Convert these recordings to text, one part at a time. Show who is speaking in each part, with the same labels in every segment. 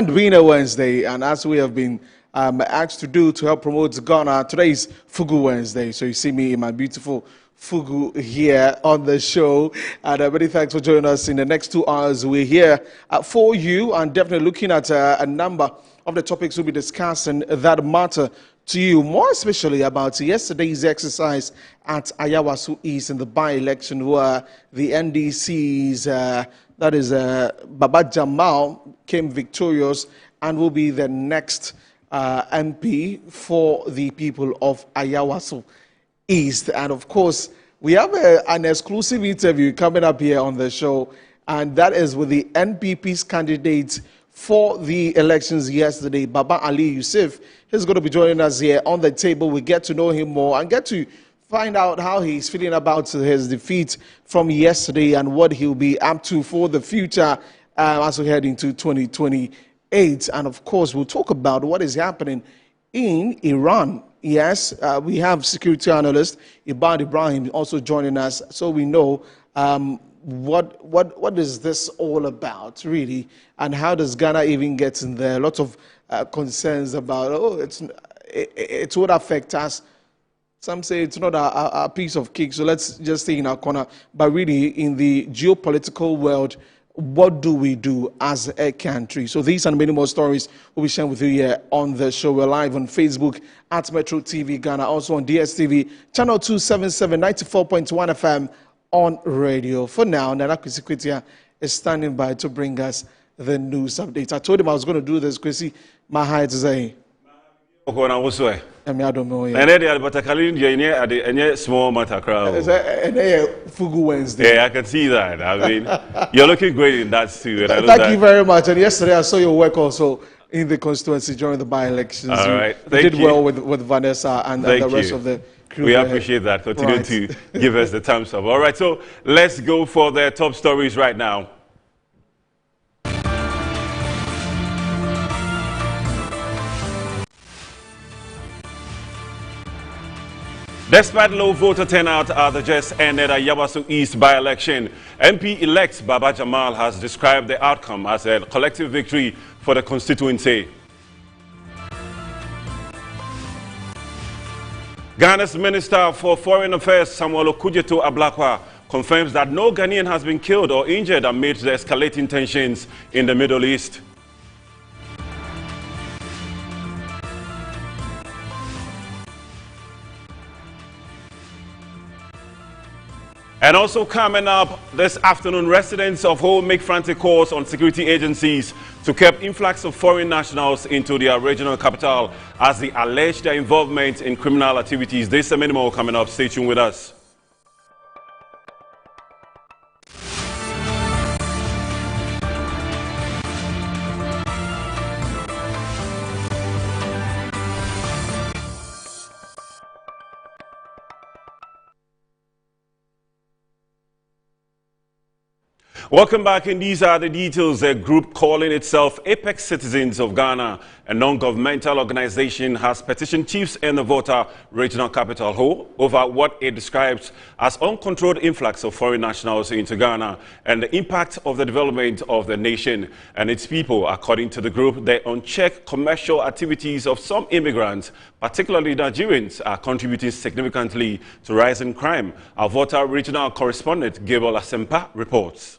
Speaker 1: planned Winner Wednesday, and as we have been asked to do to help promote Ghana, today is Fugu Wednesday. So you see me in my beautiful Fugu here on the show. And many thanks for joining us. In the next 2 hours, we're here for you and definitely looking at a number of the topics we'll be discussing that matter to you, more especially about yesterday's exercise at Ayawaso East in the by-election where the NDC's, that is Baba Jamal, came victorious and will be the next MP for the people of Ayawaso East. And of course, we have an exclusive interview coming up here on the show, and that is with the NPP's candidate for the elections yesterday, Baba Ali Yusuf. He's going to be joining us here on the table. We get to know him more and get to find out how he's feeling about his defeat from yesterday and what he'll be up to for the future as we head into 2028. And of course, we'll talk about what is happening in Iran. Yes, we have security analyst Ibad Ibrahim also joining us, so we know what is this all about, really, and how does Ghana even get in there? A lot of concerns about, it would affect us. Some say it's not a piece of cake, so let's just stay in our corner. But really, in the geopolitical world, what do we do as a country? So these and many more stories we'll be sharing with you here on the show. We're live on Facebook at Metro TV Ghana, also on DSTV, channel 277, 94.1 FM on radio. For now, Nana Kwesi is standing by to bring us the news update. I told him I was going to do this, Kwesi. My height is a...
Speaker 2: I don't know.
Speaker 1: And
Speaker 2: then small matter crowd.
Speaker 1: Fugu Wednesday.
Speaker 2: Yeah, I can see that. I mean, you're looking great in that too. And
Speaker 1: Thank you very much. And yesterday I saw your work also in the constituency during the by-elections.
Speaker 2: All right.
Speaker 1: You did well with Vanessa and the rest of the crew.
Speaker 2: We appreciate that. Continue to give us the thumbs up. All right, so let's go for the top stories right now. Despite low voter turnout at the just ended Ayawaso East by-election, MP-elect Baba Jamal has described the outcome as a collective victory for the constituency. Ghana's Minister for Foreign Affairs, Samuel Okudzeto Ablakwa, confirms that no Ghanaian has been killed or injured amid the escalating tensions in the Middle East. And also coming up this afternoon, residents of home make frantic calls on security agencies to curb influx of foreign nationals into their regional capital as they allege their involvement in criminal activities. There's a minimal coming up. Stay tuned with us. Welcome back, and these are the details. A group calling itself Apex Citizens of Ghana, a non-governmental organization, has petitioned chiefs in the Volta regional capital Ho over what it describes as uncontrolled influx of foreign nationals into Ghana and the impact of the development of the nation and its people. According to the group, the unchecked commercial activities of some immigrants, particularly Nigerians, are contributing significantly to rising crime. Our Volta regional correspondent, Gabriel Asempa, reports.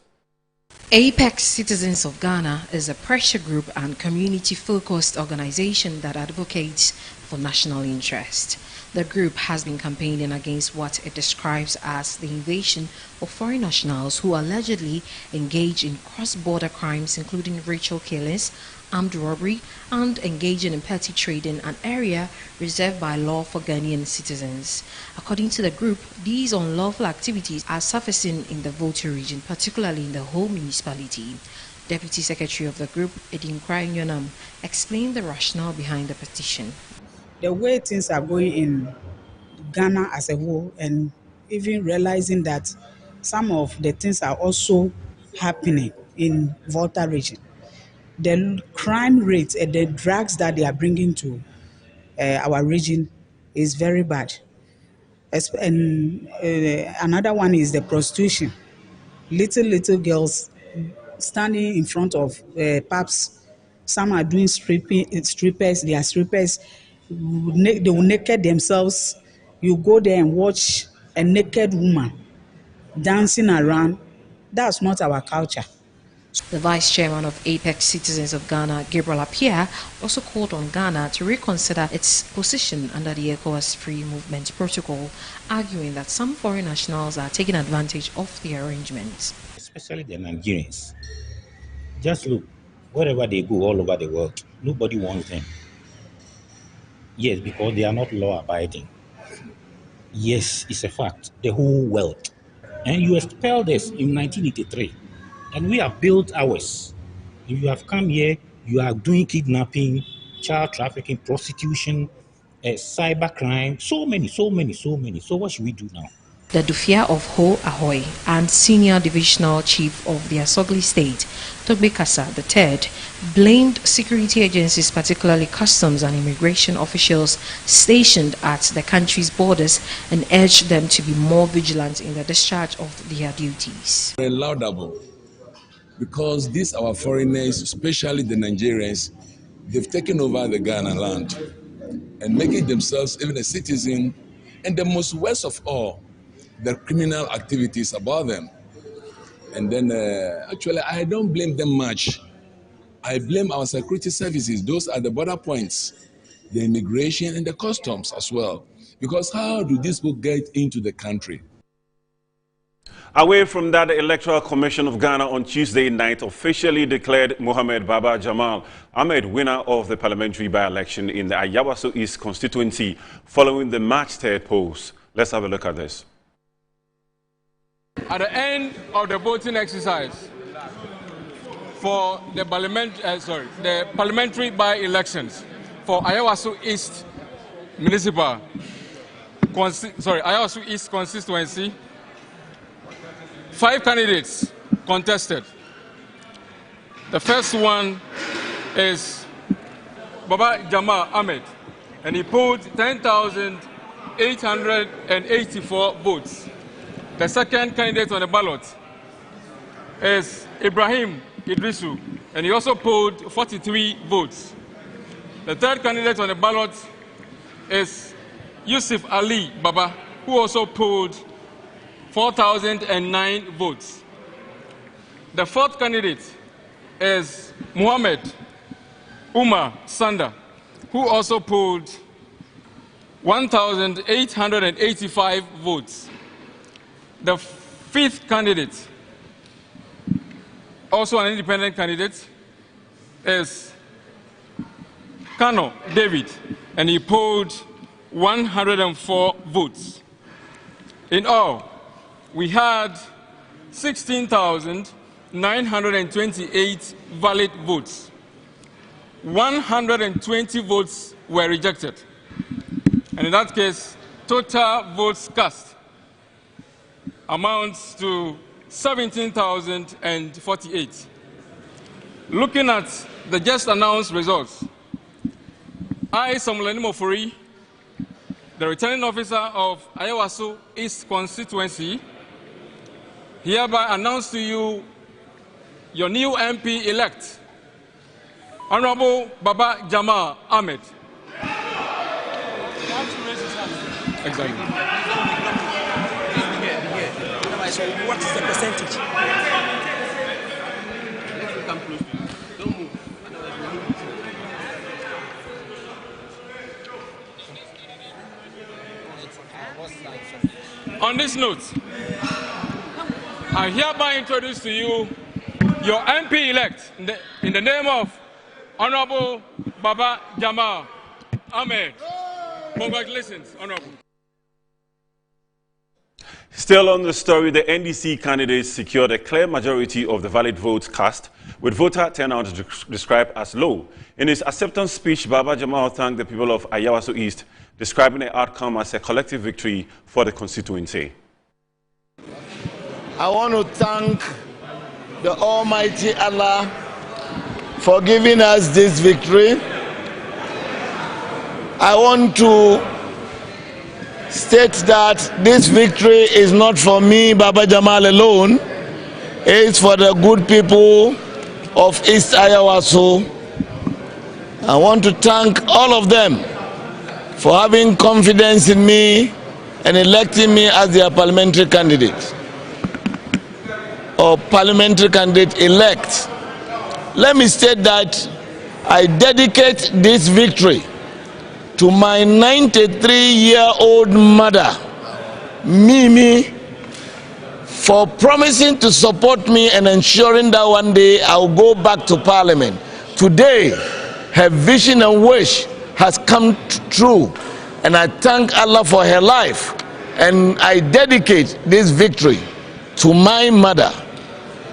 Speaker 3: Apex Citizens of Ghana is a pressure group and community-focused organization that advocates for national interest. The group has been campaigning against what it describes as the invasion of foreign nationals who allegedly engage in cross-border crimes, including ritual killings, armed robbery, and engaging in petty trading, an area reserved by law for Ghanaian citizens. According to the group, these unlawful activities are surfacing in the Volta region, particularly in the whole municipality. Deputy Secretary of the group, Edin Krainyonam, explained the rationale behind the petition.
Speaker 4: The way things are going in Ghana as a whole, and even realizing that some of the things are also happening in Volta region. The crime rate and the drugs that they are bringing to our region is very bad. And another one is the prostitution. Little girls standing in front of pubs Some are doing strippers. They are strippers. They will naked themselves. You go there and watch a naked woman dancing around. That's not our culture.
Speaker 3: The vice chairman of Apex Citizens of Ghana, Gabriel Appiah, also called on Ghana to reconsider its position under the ECOWAS Free Movement Protocol, arguing that some foreign nationals are taking advantage of the arrangements.
Speaker 5: Especially the Nigerians. Just look, wherever they go all over the world, nobody wants them. Yes, because they are not law-abiding. Yes, it's a fact. The whole world. And you expelled us in 1983. And we have built ours. If you have come here, you are doing kidnapping, child trafficking, prostitution, cyber crime, so many. So what should we do now?
Speaker 3: The Dufia of Ho Ahoy and Senior Divisional Chief of the Asogli State, Togbe Kasa III, blamed security agencies, particularly customs and immigration officials stationed at the country's borders, and urged them to be more vigilant in the discharge of their duties.
Speaker 6: Very laudable, because these our foreigners, especially the Nigerians, they've taken over the Ghana land and making themselves even a citizen, and the most worst of all, the criminal activities about them. And then actually I don't blame them much. I blame our security services. Those are the border points, the immigration and the customs as well. Because how do these people get into the country?
Speaker 2: Away from that, the Electoral Commission of Ghana on Tuesday night officially declared Mohamed Baba Jamal Ahmed winner of the parliamentary by-election in the Ayawaso East constituency following the March 3rd polls. Let's have a look at this.
Speaker 7: At the end of the voting exercise for the parliamentary by-elections for Ayawaso East Ayawaso East constituency, 5 candidates contested. The first one is Baba Jamal Ahmed, and he polled 10,884 votes. The second candidate on the ballot is Ibrahim Idrisu, and he also polled 43 votes. The third candidate on the ballot is Yusuf Ali Baba, who also polled 4,009 votes. The fourth candidate is Muhammad Umar Sanda, who also polled 1,885 votes. The fifth candidate, also an independent candidate, is Kano David, and he polled 104 votes. In all, we had 16,928 valid votes. 120 votes were rejected. And in that case, total votes cast amounts to 17,048. Looking at the just announced results, I, Samuel Mofori, the returning officer of Ayawaso East constituency, hereby announce to you your new MP-elect, Honorable Baba Jamal Ahmed. Exactly.
Speaker 8: So what is the percentage? Don't move.
Speaker 7: On this note, I hereby introduce to you your MP-elect in the name of Honorable Baba Jamal Ahmed. Congratulations, Honorable.
Speaker 2: Still on the story, the NDC candidates secured a clear majority of the valid votes cast, with voter turnout described as low. In his acceptance speech, Baba Jamal thanked the people of Ayawaso East, describing the outcome as a collective victory for the constituency.
Speaker 9: I want to thank the Almighty Allah for giving us this victory. I want to state that this victory is not for me, Baba Jamal, alone. It's for the good people of East Ayawaso I want to thank all of them for having confidence in me and electing me as their parliamentary candidate or parliamentary candidate elect. Let me state that I dedicate this victory to my 93-year-old mother, Mimi, for promising to support me and ensuring that one day I'll go back to Parliament. Today, her vision and wish has come true, and I thank Allah for her life, and I dedicate this victory to my mother,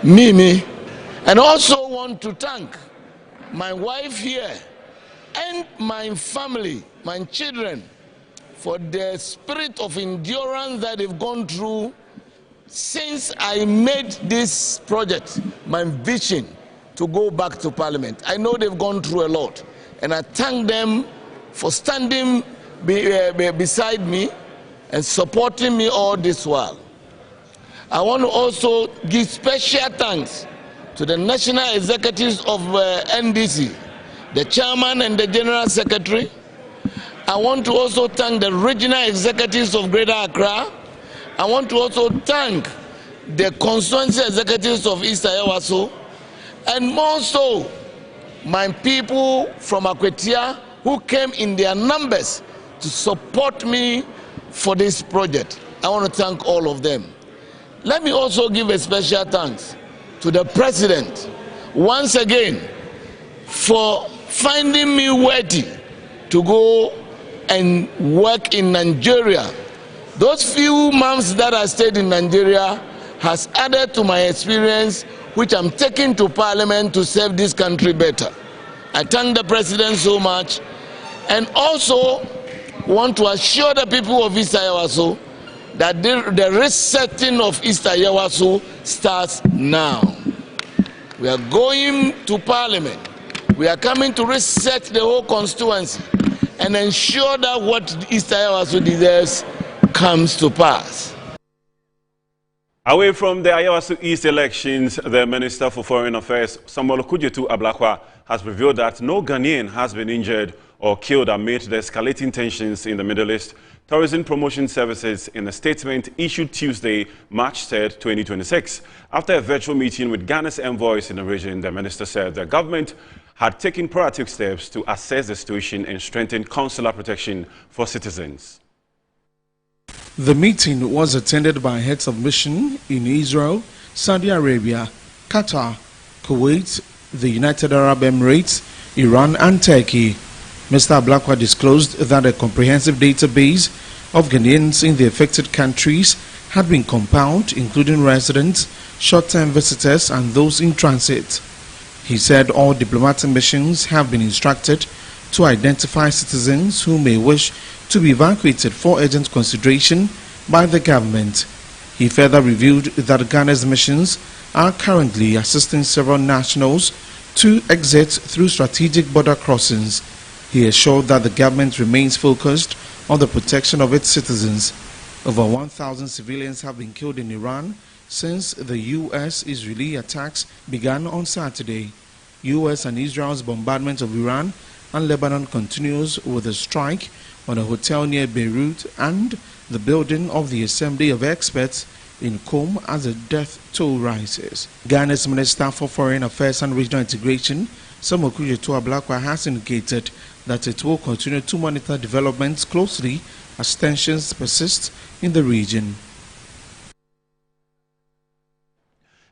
Speaker 9: Mimi, and also want to thank my wife here and my family, my children, for the spirit of endurance that they've gone through since I made this project my vision to go back to Parliament. I know they've gone through a lot, and I thank them for standing beside me and supporting me all this while. I want to also give special thanks to the national executives of NDC, the chairman and the general secretary. I want to also thank the regional executives of Greater Accra. I want to also thank the constituency executives of East Ayawaso, and more so my people from Akwetia who came in their numbers to support me for this project. I want to thank all of them. Let me also give a special thanks to the President once again for finding me worthy to go and work in Nigeria. Those few months that I stayed in Nigeria has added to my experience, which I'm taking to Parliament to serve this country better. I thank the President so much, and also want to assure the people of East Ayawaso that the resetting of East Ayawaso starts now. We are going to Parliament. We are coming to reset the whole constituency and ensure that what East Ayawaso deserves comes to pass.
Speaker 2: Away from the Ayawaso East elections, the Minister for Foreign Affairs, Samuel Okudzeto Ablakwa, has revealed that no Ghanaian has been injured or killed amid the escalating tensions in the Middle East. Tourism Promotion Services, in a statement issued Tuesday, March 3rd, 2026. After a virtual meeting with Ghana's envoys in the region, the minister said the government had taken proactive steps to assess the situation and strengthen consular protection for citizens.
Speaker 1: The meeting was attended by heads of mission in Israel, Saudi Arabia, Qatar, Kuwait, the United Arab Emirates, Iran and Turkey. Mr. Ablakwa disclosed that a comprehensive database of Ghanaians in the affected countries had been compiled, including residents, short-term visitors and those in transit. He said all diplomatic missions have been instructed to identify citizens who may wish to be evacuated for urgent consideration by the government. He further revealed that Ghana's missions are currently assisting several nationals to exit through strategic border crossings. He assured that the government remains focused on the protection of its citizens. Over 1,000 civilians have been killed in Iran since the U.S.-Israeli attacks began on Saturday. U.S. and Israel's bombardment of Iran and Lebanon continues with a strike on a hotel near Beirut and the building of the Assembly of Experts in Qom as the death toll rises. Ghana's Minister for Foreign Affairs and Regional Integration, Samuel Okudzeto Ablakwa, has indicated that it will continue to monitor developments closely as tensions persist in the region.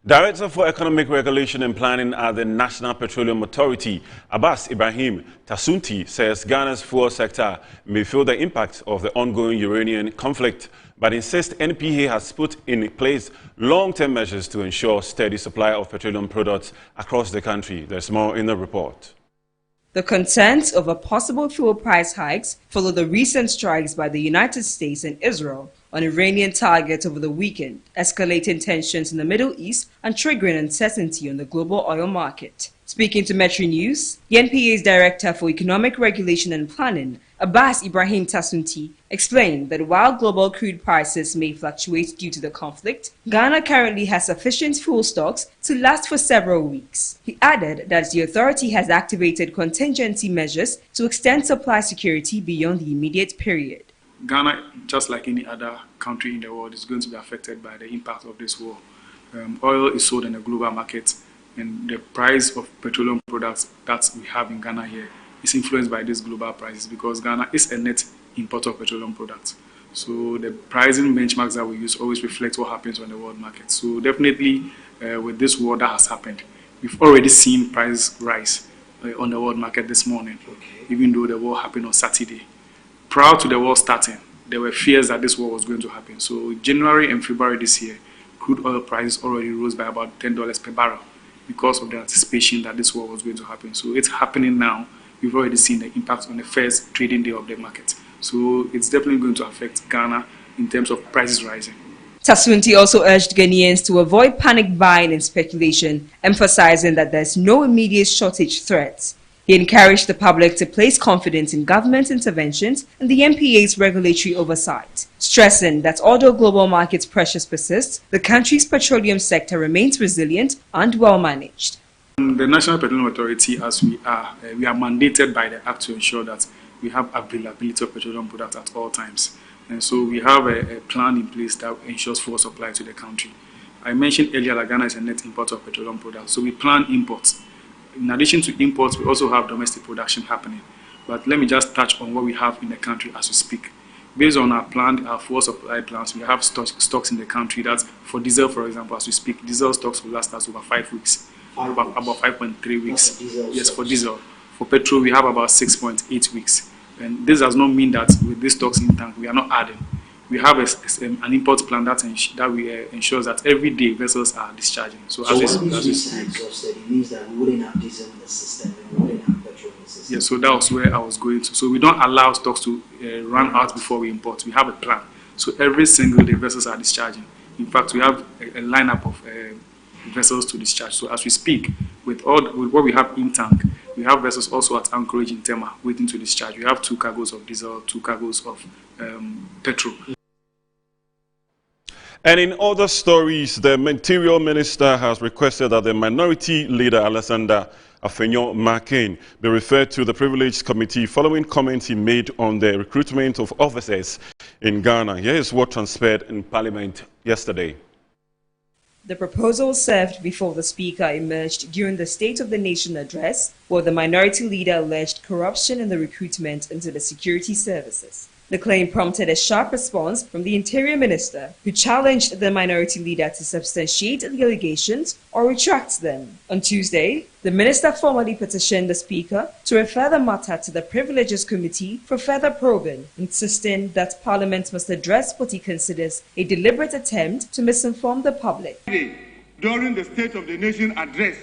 Speaker 2: Director for Economic Regulation and Planning at the National Petroleum Authority, Abbas Ibrahim Tasunti, says Ghana's fuel sector may feel the impact of the ongoing Iranian conflict, but insists NPA has put in place long-term measures to ensure steady supply of petroleum products across the country. There's more in the report.
Speaker 10: The concerns over possible fuel price hikes follow the recent strikes by the United States and Israel on Iranian targets over the weekend, escalating tensions in the Middle East and triggering uncertainty on the global oil market. Speaking to Metro News, the NPA's Director for Economic Regulation and Planning, Abbas Ibrahim Tasunti, explained that while global crude prices may fluctuate due to the conflict, Ghana currently has sufficient fuel stocks to last for several weeks. He added that the authority has activated contingency measures to extend supply security beyond the immediate period.
Speaker 11: Ghana, just like any other country in the world, is going to be affected by the impact of this war. Oil is sold in the global market, and the price of petroleum products that we have in Ghana here is influenced by these global prices because Ghana is a net importer of petroleum products. So the pricing benchmarks that we use always reflect what happens on the world market. So definitely with this war that has happened, we've already seen price rise on the world market this morning, even though the war happened on Saturday. Prior to the war starting, there were fears that this war was going to happen. So January and February this year, crude oil prices already rose by about $10 per barrel because of the anticipation that this war was going to happen. So it's happening now. We've already seen the impact on the first trading day of the market. So it's definitely going to affect Ghana in terms of prices rising.
Speaker 10: Tasunti also urged Ghanaians to avoid panic buying and speculation, emphasizing that there's no immediate shortage threat. He encouraged the public to place confidence in government interventions and the NPA's regulatory oversight, stressing that although global market pressures persist, the country's petroleum sector remains resilient and well managed.
Speaker 11: The National Petroleum Authority, as we are mandated by the Act to ensure that we have availability of petroleum products at all times. And so we have a plan in place that ensures full supply to the country. I mentioned earlier that Ghana is a net importer of petroleum products, so we plan imports. In addition to imports, we also have domestic production happening. But let me just touch on what we have in the country as we speak. Based on our full supply plans, we have stocks in the country that, for diesel, for example, as we speak, diesel stocks will last us over 5 weeks, about 5.3 weeks. Yes, for diesel. For petrol, we have about 6.8 weeks. And this does not mean that with these stocks in tank, we are not adding. We have an import plan that ensures that every day vessels are discharging. So as we speak,
Speaker 12: it means that we wouldn't have diesel in the system and we wouldn't have petrol in the system.
Speaker 11: Yeah, so that was where I was going to. So we don't allow stocks to run out before we import. We have a plan. So every single day vessels are discharging. In fact, we have a lineup of vessels to discharge. So as we speak, with what we have in tank, we have vessels also at anchorage in Tema waiting to discharge. We have 2 cargoes of diesel, 2 cargoes of petrol.
Speaker 2: And in other stories, the Interior Minister has requested that the Minority Leader Alexander Afenyo-Markin be referred to the Privileged Committee following comments he made on the recruitment of officers in Ghana. Here is what transpired in Parliament yesterday.
Speaker 10: The proposal served before the Speaker emerged during the State of the Nation address, where the Minority Leader alleged corruption in the recruitment into the security services. The claim prompted a sharp response from the Interior Minister, who challenged the Minority Leader to substantiate the allegations or retract them. On Tuesday, the Minister formally petitioned the Speaker to refer the matter to the Privileges Committee for further probing, insisting that Parliament must address what he considers a deliberate attempt to misinform the public.
Speaker 13: During the State of the Nation address,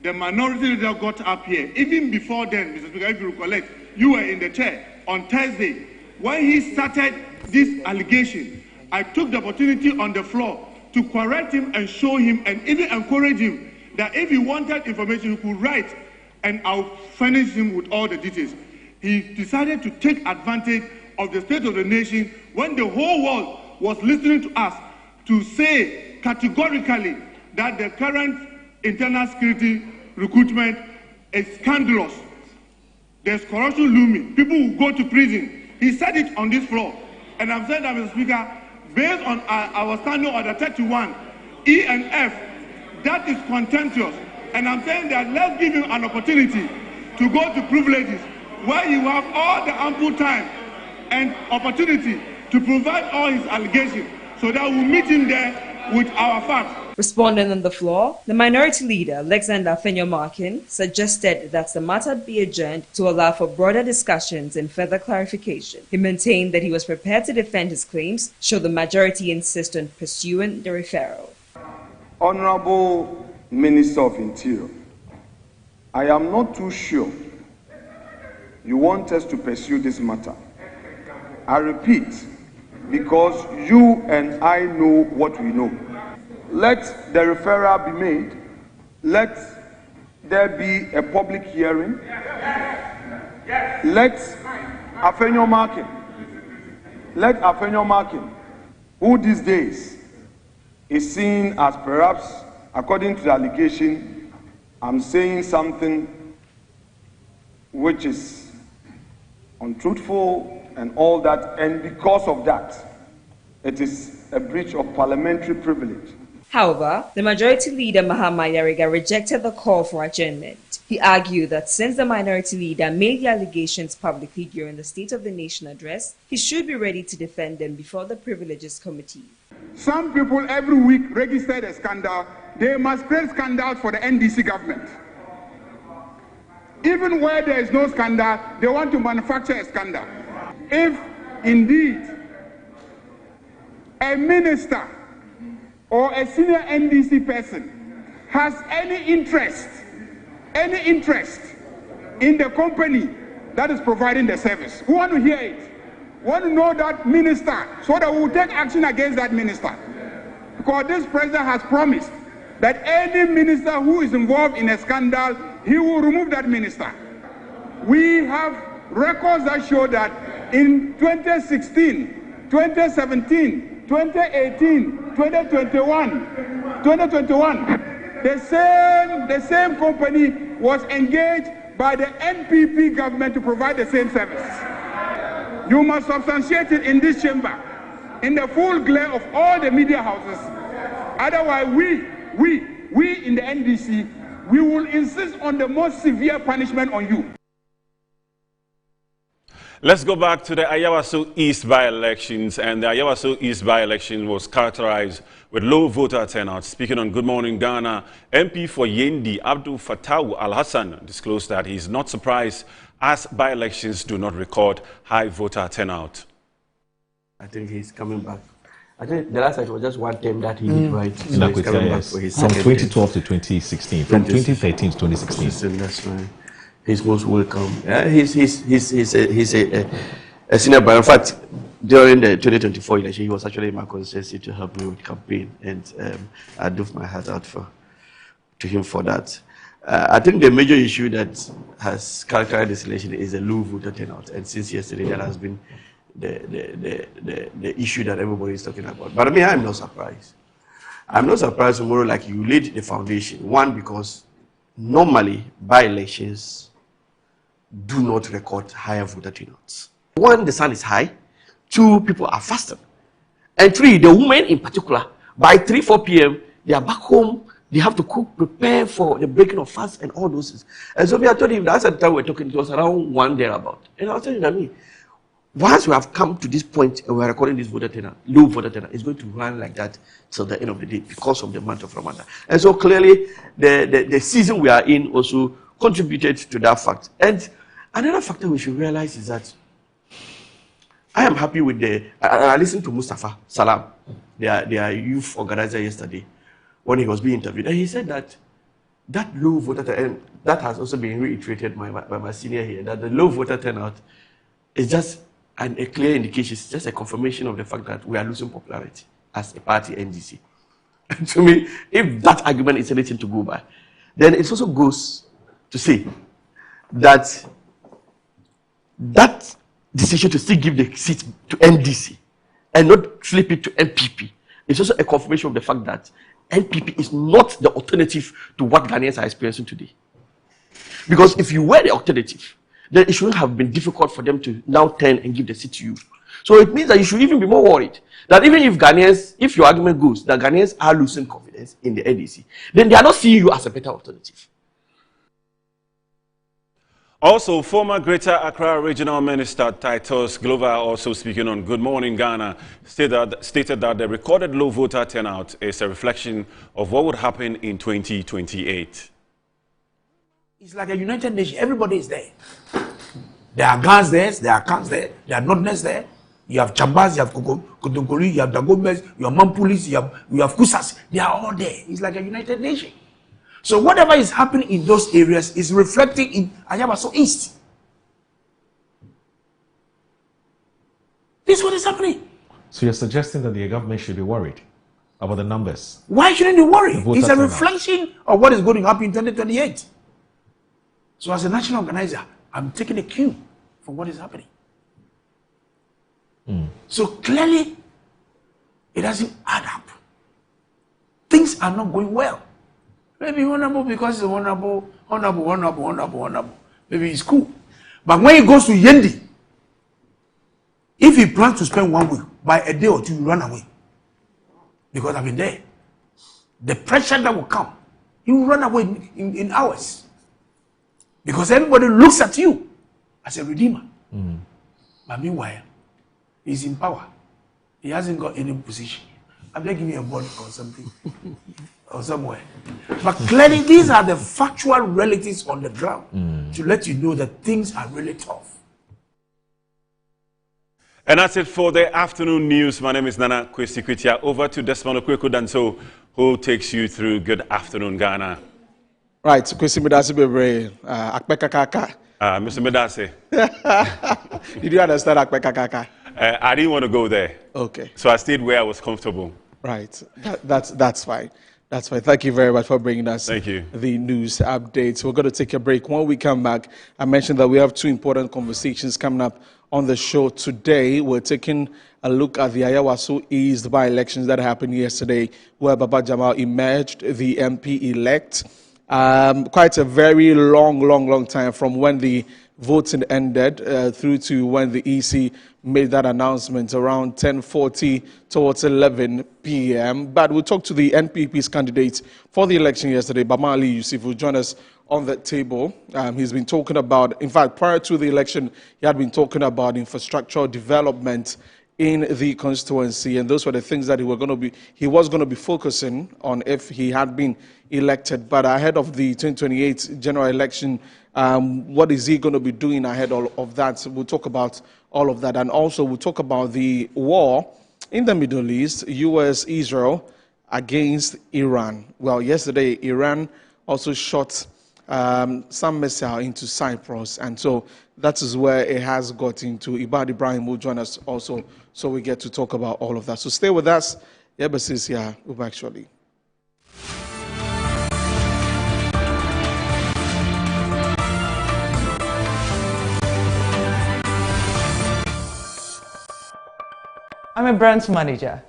Speaker 13: the Minority Leader got up here. Even before then, Mr. Speaker, if you recollect, you were in the chair on Thursday. When he started this allegation, I took the opportunity on the floor to correct him and show him and even encourage him that if he wanted information, he could write and I'll furnish him with all the details. He decided to take advantage of the State of the Nation when the whole world was listening to us to say categorically that the current internal security recruitment is scandalous. There's corruption looming. People will go to prison. He said it on this floor. And I'm saying that, Mr. Speaker, based on our standing order 31, E and F, that is contemptuous. And I'm saying that let's give him an opportunity to go to privileges where you have all the ample time and opportunity to provide all his allegations so that we'll meet him there with our facts.
Speaker 10: Responding on the floor, the Minority Leader, Alexander Afenyo-Markin, suggested that the matter be adjourned to allow for broader discussions and further clarification. He maintained that he was prepared to defend his claims should the majority insist on pursuing the referral.
Speaker 14: Honorable Minister of Interior, I am not too sure you want us to pursue this matter. I repeat, because you and I know what we know. Let the referral be made. Let there be a public hearing. Let Afenyo Markin, who these days is seen as perhaps, according to the allegation, I'm saying something which is untruthful and all that, and because of that, it is a breach of parliamentary privilege.
Speaker 10: However, the Majority Leader Mahama Yariga rejected the call for adjournment. He argued that since the Minority Leader made the allegations publicly during the State of the Nation address, he should be ready to defend them before the Privileges Committee.
Speaker 13: Some people every week registered a scandal. They must create scandals for the NDC government. Even where there is no scandal, they want to manufacture a scandal. If indeed a minister or a senior NDC person has any interest in the company that is providing the service, we want to hear it. We want to know that minister so that we will take action against that minister. Because this president has promised that any minister who is involved in a scandal, he will remove that minister. We have records that show that in 2016, 2017, 2018, 2021, the same company was engaged by the NPP government to provide the same service. You must substantiate it in this chamber, in the full glare of all the media houses. Otherwise, we in the NDC, we will insist on the most severe punishment on you.
Speaker 2: Let's go back to the Ayawaso East by-elections, and the Ayawaso East by-election was characterized with low voter turnout. Speaking on Good Morning Ghana, MP for Yendi, Abdul Fattah Al-Hassan, disclosed that he is not surprised as by-elections do not record high voter turnout.
Speaker 8: I think he's coming back. I think the last time it was just one term that he did right. So
Speaker 15: he's coming back for his from 2012 to 2016, from 2013 to 2016.
Speaker 8: That's right. He's most welcome. He's a senior brother. In fact, during the 2024 election, he was actually in my constituency to help me with campaign, and I do my heart out to him for that. I think the major issue that has characterized this election is a low voter turnout, and since yesterday that has been the issue that everybody is talking about. But I mean, I'm not surprised. I'm not surprised tomorrow, like you laid the foundation. One, because normally by-elections do not record higher voter turnouts. One, the sun is high. Two, people are fasting. And three, the women in particular, by 3-4 p.m., they are back home. They have to cook, prepare for the breaking of fast and all those things. And so I told him, that's the time we were talking, it was around 1 thereabout. And I was telling him, once we have come to this point and we are recording this voter turnout, low voter turnout, it's going to run like that till the end of the day because of the month of Ramadan. And so clearly, the season we are in also contributed to that fact. And another factor we should realize is that I am happy with I listened to Mustafa Salam, their youth organizer yesterday, when he was being interviewed. And he said that low voter turnout, and that has also been reiterated by my senior here, that the low voter turnout is just a clear indication, it's just a confirmation of the fact that we are losing popularity as a party, NDC. And to me, if that argument is anything to go by, then it also goes to say that decision to still give the seat to NDC and not flip it to NPP is also a confirmation of the fact that NPP is not the alternative to what Ghanaians are experiencing today. Because if you were the alternative, then it shouldn't have been difficult for them to now turn and give the seat to you. So it means that you should even be more worried that even if Ghanaians, if your argument goes that Ghanaians are losing confidence in the NDC, then they are not seeing you as a better alternative.
Speaker 2: Also, former Greater Accra Regional Minister Titus Glover, also speaking on Good Morning Ghana, stated that the recorded low voter turnout is a reflection of what would happen in 2028.
Speaker 16: It's like a United Nation. Everybody is there. There are guns there, there are cans there, there are notness there. You have Chambas, you have Kotonkori, you have Dagobes, you have Mampulis, you have Kusas. They are all there. It's like a United Nation. So whatever is happening in those areas is reflecting in Ayawaso East. This is what is happening.
Speaker 15: So you're suggesting that the government should be worried about the numbers?
Speaker 16: Why shouldn't you worry? It's a
Speaker 15: turnout.
Speaker 16: reflection of what is going to happen in 2028. So as a national organizer, I'm taking a cue from what is happening. So clearly, it doesn't add up. Things are not going well. Maybe honorable because it's honorable. Maybe it's cool. But when he goes to Yendi, if he plans to spend 1 week, by a day or two, you run away. Because I've been there. The pressure that will come, you will run away in hours. Because everybody looks at you as a redeemer. But meanwhile, he's in power. He hasn't got any position. I'm not giving you a bond or something. Or somewhere. But clearly, these are the factual realities on the ground to let you know that things are really tough.
Speaker 2: And that's it for the afternoon news. My name is Nana Kwesi. Over to Desmond Okweku-Danso, who takes you through Good Afternoon Ghana.
Speaker 1: Right, Kwesi Medase Bebre, Akpekakaka.
Speaker 2: Mr. Medase.
Speaker 1: Did you understand Akpekakaka?
Speaker 2: I didn't want to go there.
Speaker 1: Okay.
Speaker 2: So I stayed where I was comfortable.
Speaker 1: Right. That's fine. That's fine. Thank you very much for bringing us the news updates. We're going to take a break. When we come back, I mentioned that we have two important conversations coming up on the show today. We're taking a look at the Ayawaso East by-elections that happened yesterday, where Baba Jamal emerged the MP-elect. Quite a very long time from when the voting ended through to when the EC made that announcement around 10:40 towards 11 p.m. But we'll talk to the NPP's candidate for the election yesterday, Bamali Yusuf, who joined us on the table. He's been talking about, in fact, prior to the election, he had been talking about infrastructural development in the constituency, and those were the things that he was going to be focusing on if he had been elected. But ahead of the 2028 general election, what is he going to be doing ahead of that? So we'll talk about all of that, and also we'll talk about the war in the Middle East, U.S. Israel against Iran. Well, yesterday Iran also shot some missile into Cyprus, and so that is where it has got into. Ibad Ibrahim will join us also, so we get to talk about all of that. So stay with us. Yebasis here, actually.
Speaker 17: I'm a brands manager.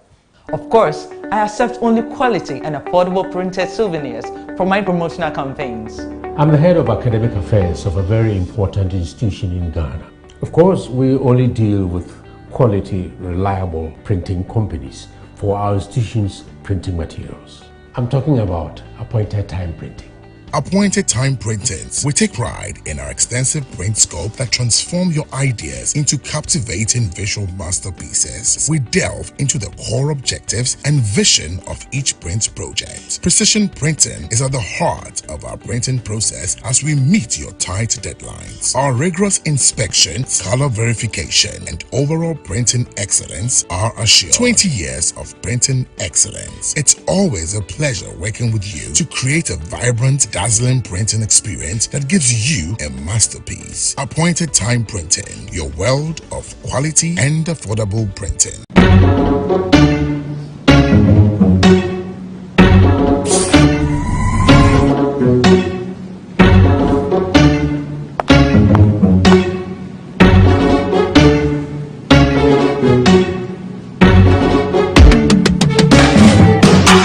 Speaker 17: Of course, I accept only quality and affordable printed souvenirs for my promotional campaigns.
Speaker 18: I'm the head of academic affairs of a very important institution in Ghana. Of course, we only deal with quality, reliable printing companies for our institution's printing materials. I'm talking about appointed time printing.
Speaker 19: Appointed Time Printings. We take pride in our extensive print scope that transform your ideas into captivating visual masterpieces. We delve into the core objectives and vision of each print project. Precision printing is at the heart of our printing process as we meet your tight deadlines. Our rigorous inspection, color verification, and overall printing excellence are assured. 20 years of printing excellence. It's always a pleasure working with you to create a vibrant, dazzling printing experience that gives you a masterpiece. Appointed Time Printing, your world of quality and affordable printing.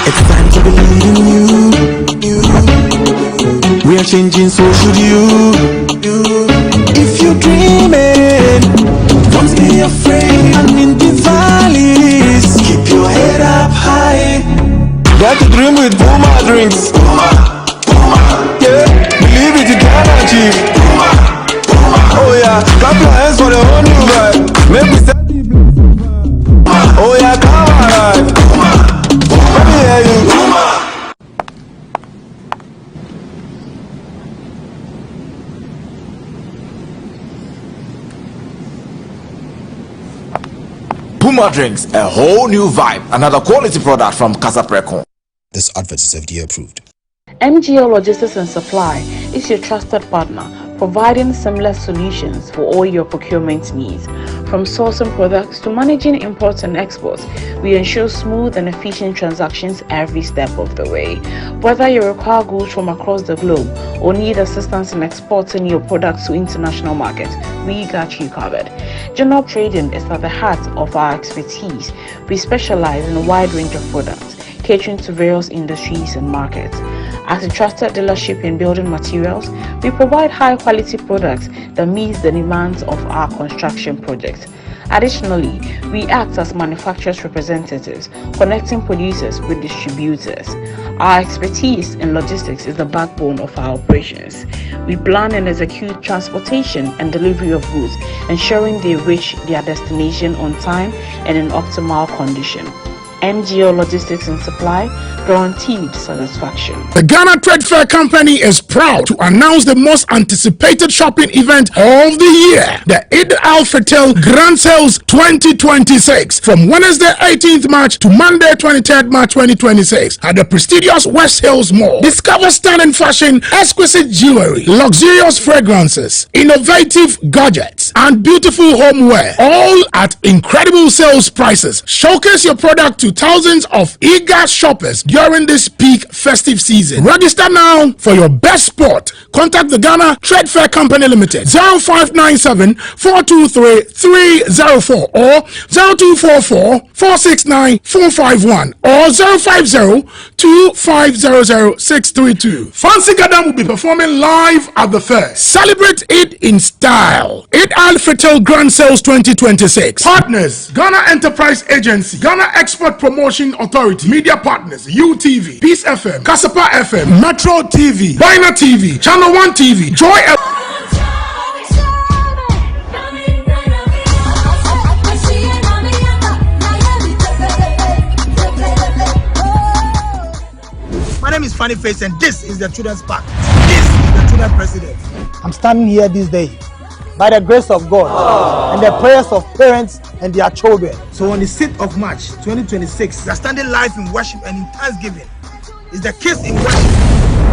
Speaker 20: It's time to believe in you. We are changing, so should you. If you're dreaming, don't be afraid. And in the valleys, keep your head up high. Dare to dream with Puma drinks. Yeah, believe it, you can achieve. Oh yeah, clap your hands for the whole new vibe. Make me start the blessing. Oh yeah, come on. Let me hear you.
Speaker 21: Puma Drinks, a whole new vibe. Another quality product from Casa Precon.
Speaker 22: This advert is FDA approved.
Speaker 23: MGL Logistics and Supply is your trusted partner,
Speaker 4: providing seamless solutions for all your procurement needs. From sourcing products to managing imports and exports, we ensure smooth and efficient transactions every step of the way. Whether you require goods from across the globe or need assistance in exporting your products to international markets, we got you covered. Jamal Trading is at the heart of our expertise. We specialize in a wide range of products, catering to various industries and markets. As a trusted dealership in building materials, we provide high-quality products that meet the demands of our construction projects. Additionally, we act as manufacturers' representatives, connecting producers with distributors. Our expertise in logistics is the backbone of our operations. We plan and execute transportation and delivery of goods, ensuring they reach their destination on time and in optimal condition. MGO Logistics and Supply, guaranteed satisfaction.
Speaker 19: The Ghana Trade Fair Company is proud to announce the most anticipated shopping event of the year, the Eid al-Fitr Grand Sales 2026, from Wednesday 18th March to Monday 23rd March 2026 at the prestigious West Hills Mall. Discover stunning fashion, exquisite jewelry, luxurious fragrances, innovative gadgets, and beautiful homeware, all at incredible sales prices. Showcase your product to thousands of eager shoppers during this peak festive season. Register now for your best spot. Contact the Ghana Trade Fair Company Limited 0597 423 304 or 0244 469 451 or 050 2500 632. Fancy Gadam will be performing live at the fair. Celebrate it in style. Eid al-Fitr Grand Sales 2026. Partners: Ghana Enterprise Agency, Ghana Export Promotion Authority, Media Partners, UTV, Peace FM, Kasapa FM, Metro TV, Bina TV, Channel 1 TV, Joy FM.
Speaker 22: My name is Funny Face and this is the Children's Park. This is the Children's President. I'm standing here this day by the grace of God and the prayers of parents and their children. So on the 6th of March 2026, we are standing live in worship and in thanksgiving. It's the Kiss in Worship,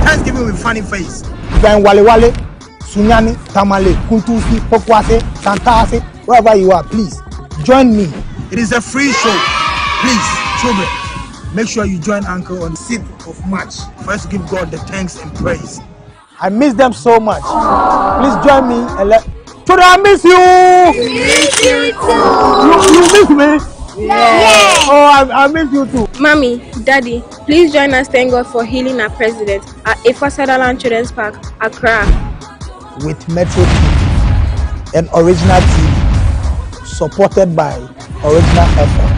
Speaker 22: Thanksgiving with Funny Face. Join Wale Wale, Sunyani, Tamale, Kuntusi, Pokwase, Santase, wherever you are, please join me. It is a free show. Please, children, make sure you join Uncle on the 6th of March for us to give God the thanks and praise. I miss them so much. Please join me and let. Children, I miss you.
Speaker 23: Miss you too.
Speaker 22: You miss me?
Speaker 23: Yeah.
Speaker 22: Oh, I miss you too.
Speaker 23: Mommy, Daddy, please join us. Thank God for healing our president at Ifa Sutherland Children's Park, Accra.
Speaker 22: With Metro TV and Original TV, supported by Original FM.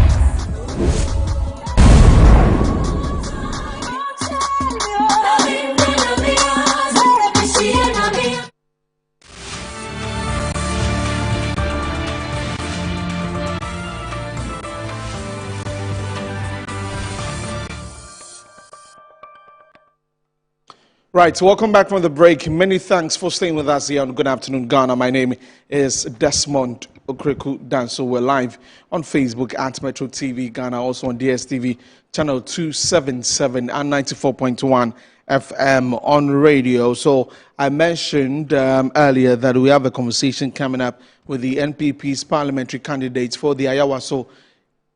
Speaker 1: Right, so welcome back from the break. Many thanks for staying with us here on Good Afternoon Ghana. My name is Desmond Okreku Danso. We're live on Facebook at Metro TV Ghana, also on DSTV channel 277 and 94.1 FM on radio. So I mentioned earlier that we have a conversation coming up with the NPP's parliamentary candidates for the Ayawaso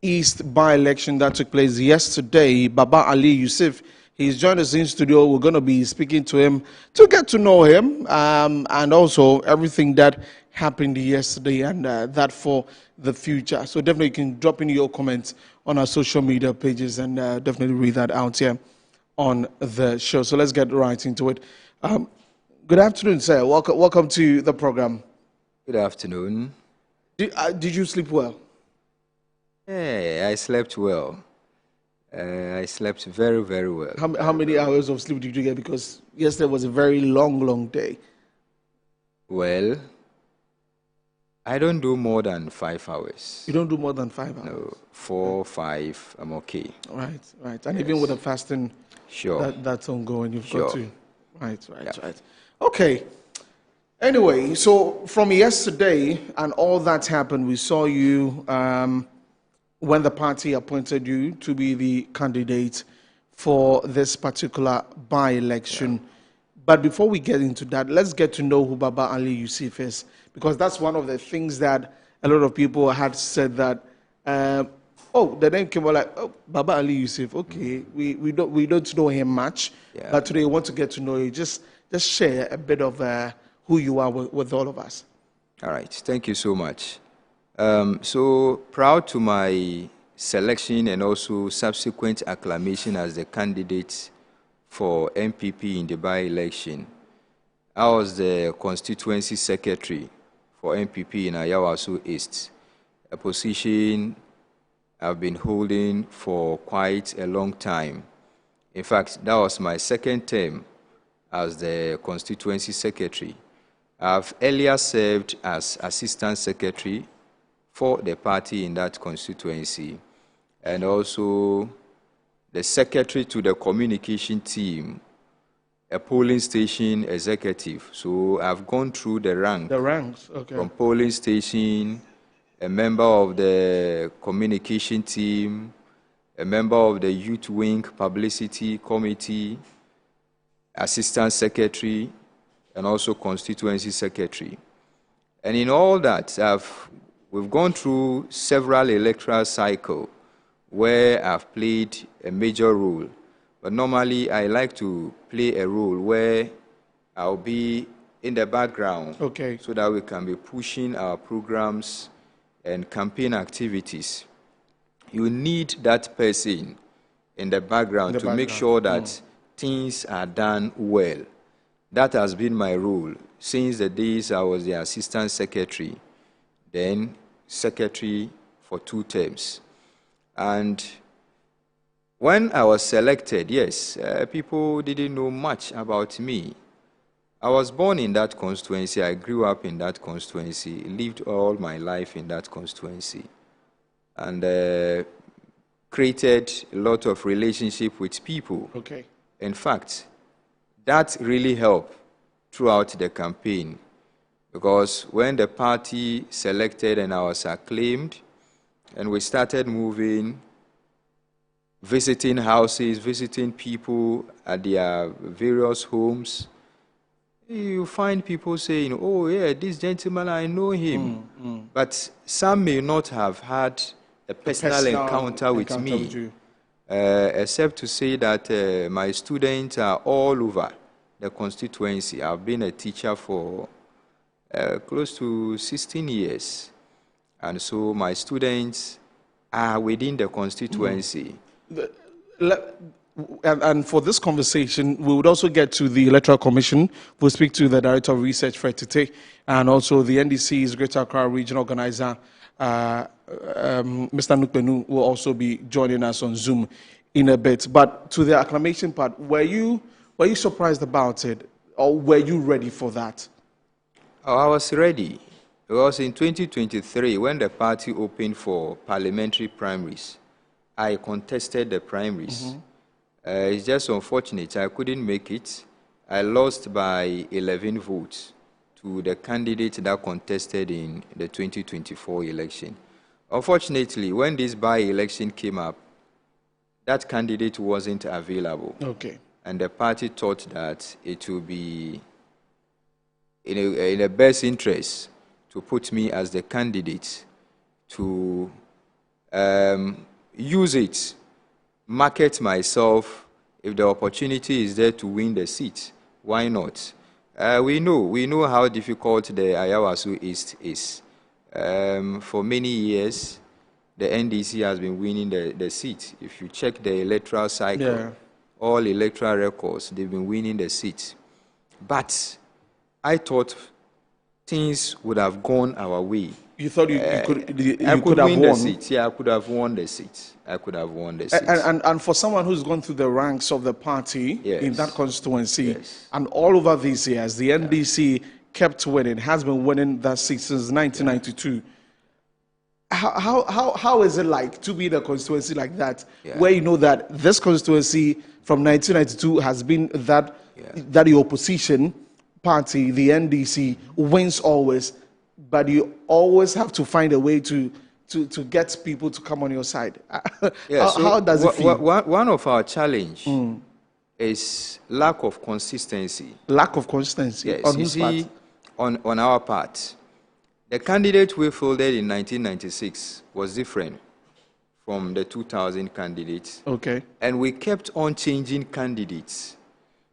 Speaker 1: East by-election that took place yesterday. Baba Ali Yusuf, he's joined us in studio. We're going to be speaking to him to get to know him and also everything that happened yesterday and that for the future. So definitely you can drop in your comments on our social media pages and definitely read that out here on the show. So let's get right into it. Good afternoon, sir. Welcome to the program.
Speaker 24: Good afternoon.
Speaker 1: Did you sleep well?
Speaker 24: Hey, I slept well. I slept very, very well.
Speaker 1: How many hours of sleep did you get? Because yesterday was a very long day.
Speaker 24: Well, I don't do more than 5 hours.
Speaker 1: You don't do more than 5 hours?
Speaker 24: No, 4, 5, I'm okay.
Speaker 1: Right. And
Speaker 24: Yes.
Speaker 1: even with the fasting
Speaker 24: Sure.
Speaker 1: that's ongoing, you've
Speaker 24: Sure.
Speaker 1: got to. Right. Okay. Anyway, so from yesterday and all that happened, we saw you when the party appointed you to be the candidate for this particular by-election. But before we get into that, let's get to know who Baba Ali Yusuf is, because that's one of the things that a lot of people had said that, oh, the name came out like, oh, Baba Ali Yusuf. Okay, we don't know him much, but today we want to get to know you. Just share a bit of who you are with all of us.
Speaker 24: All right, thank you so much. So proud to my selection and also subsequent acclamation as the candidate for MPP in the by-election. I was the constituency secretary for MPP in Ayawaso East, a position I've been holding for quite a long time. In fact, that was my second term as the constituency secretary. I've earlier served as assistant secretary for the party in that constituency, and also the secretary to the communication team, a polling station executive. So I've gone through the ranks,
Speaker 1: okay.
Speaker 24: From polling station, a member of the communication team, a member of the youth wing publicity committee, assistant secretary, and also constituency secretary. And in all that, we've gone through several electoral cycles where I've played a major role. But normally, I like to play a role where I'll be in the background,
Speaker 1: okay,
Speaker 24: so that we can be pushing our programs and campaign activities. You need that person in the background to make sure that things are done well. That has been my role since the days I was the assistant secretary, then secretary for 2 terms. And when I was selected, yes, people didn't know much about me. I was born in that constituency. I grew up in that constituency, lived all my life in that constituency, and created a lot of relationship with people.
Speaker 1: Okay.
Speaker 24: In fact, that really helped throughout the campaign, because when the party selected and I was acclaimed, and we started moving, visiting houses, visiting people at their various homes, you find people saying, oh yeah, this gentleman, I know him. But some may not have had a personal encounter with me, except to say that my students are all over the constituency. I've been a teacher for close to 16 years. And so my students are within the constituency.
Speaker 1: And for this conversation, we would also get to the Electoral Commission. We'll speak to the Director of Research, Fred Tite, and also the NDC's Greater Accra Regional Organizer, Mr. Nukbenu, will also be joining us on Zoom in a bit. But to the acclamation part, were you surprised about it, or were you ready for that?
Speaker 24: Oh, I was ready. It was in 2023 when the party opened for parliamentary primaries. I contested the primaries. It's just unfortunate I couldn't make it. I lost by 11 votes to the candidate that contested in the 2024 election. Unfortunately, when this by-election came up, that candidate wasn't available.
Speaker 1: Okay.
Speaker 24: And the party thought that it would be in the best interest to put me as the candidate, to use it, market myself. If the opportunity is there to win the seat, why not? We know how difficult the Ayawaso East is. For many years, the NDC has been winning the seat. If you check the electoral cycle, all electoral records, they've been winning the seat. But I thought things would have gone our way.
Speaker 1: You thought you could
Speaker 24: have
Speaker 1: win
Speaker 24: the seat. Yeah, I could have won the seat.
Speaker 1: And for someone who's gone through the ranks of the party in that constituency, and all over these years, the NDC kept winning, has been winning that seat since 1992. How is it like to be in a constituency like that, where you know that this constituency from 1992 has been that the opposition party, the NDC, wins always, but you always have to find a way to get people to come on your side. How does it feel?
Speaker 24: One of our challenge is lack of consistency.
Speaker 1: Lack of consistency?
Speaker 24: Yes,
Speaker 1: On
Speaker 24: you
Speaker 1: whose
Speaker 24: see,
Speaker 1: part?
Speaker 24: on our part. The candidate we fielded in 1996 was different from the 2000 candidates.
Speaker 1: Okay.
Speaker 24: And we kept on changing candidates.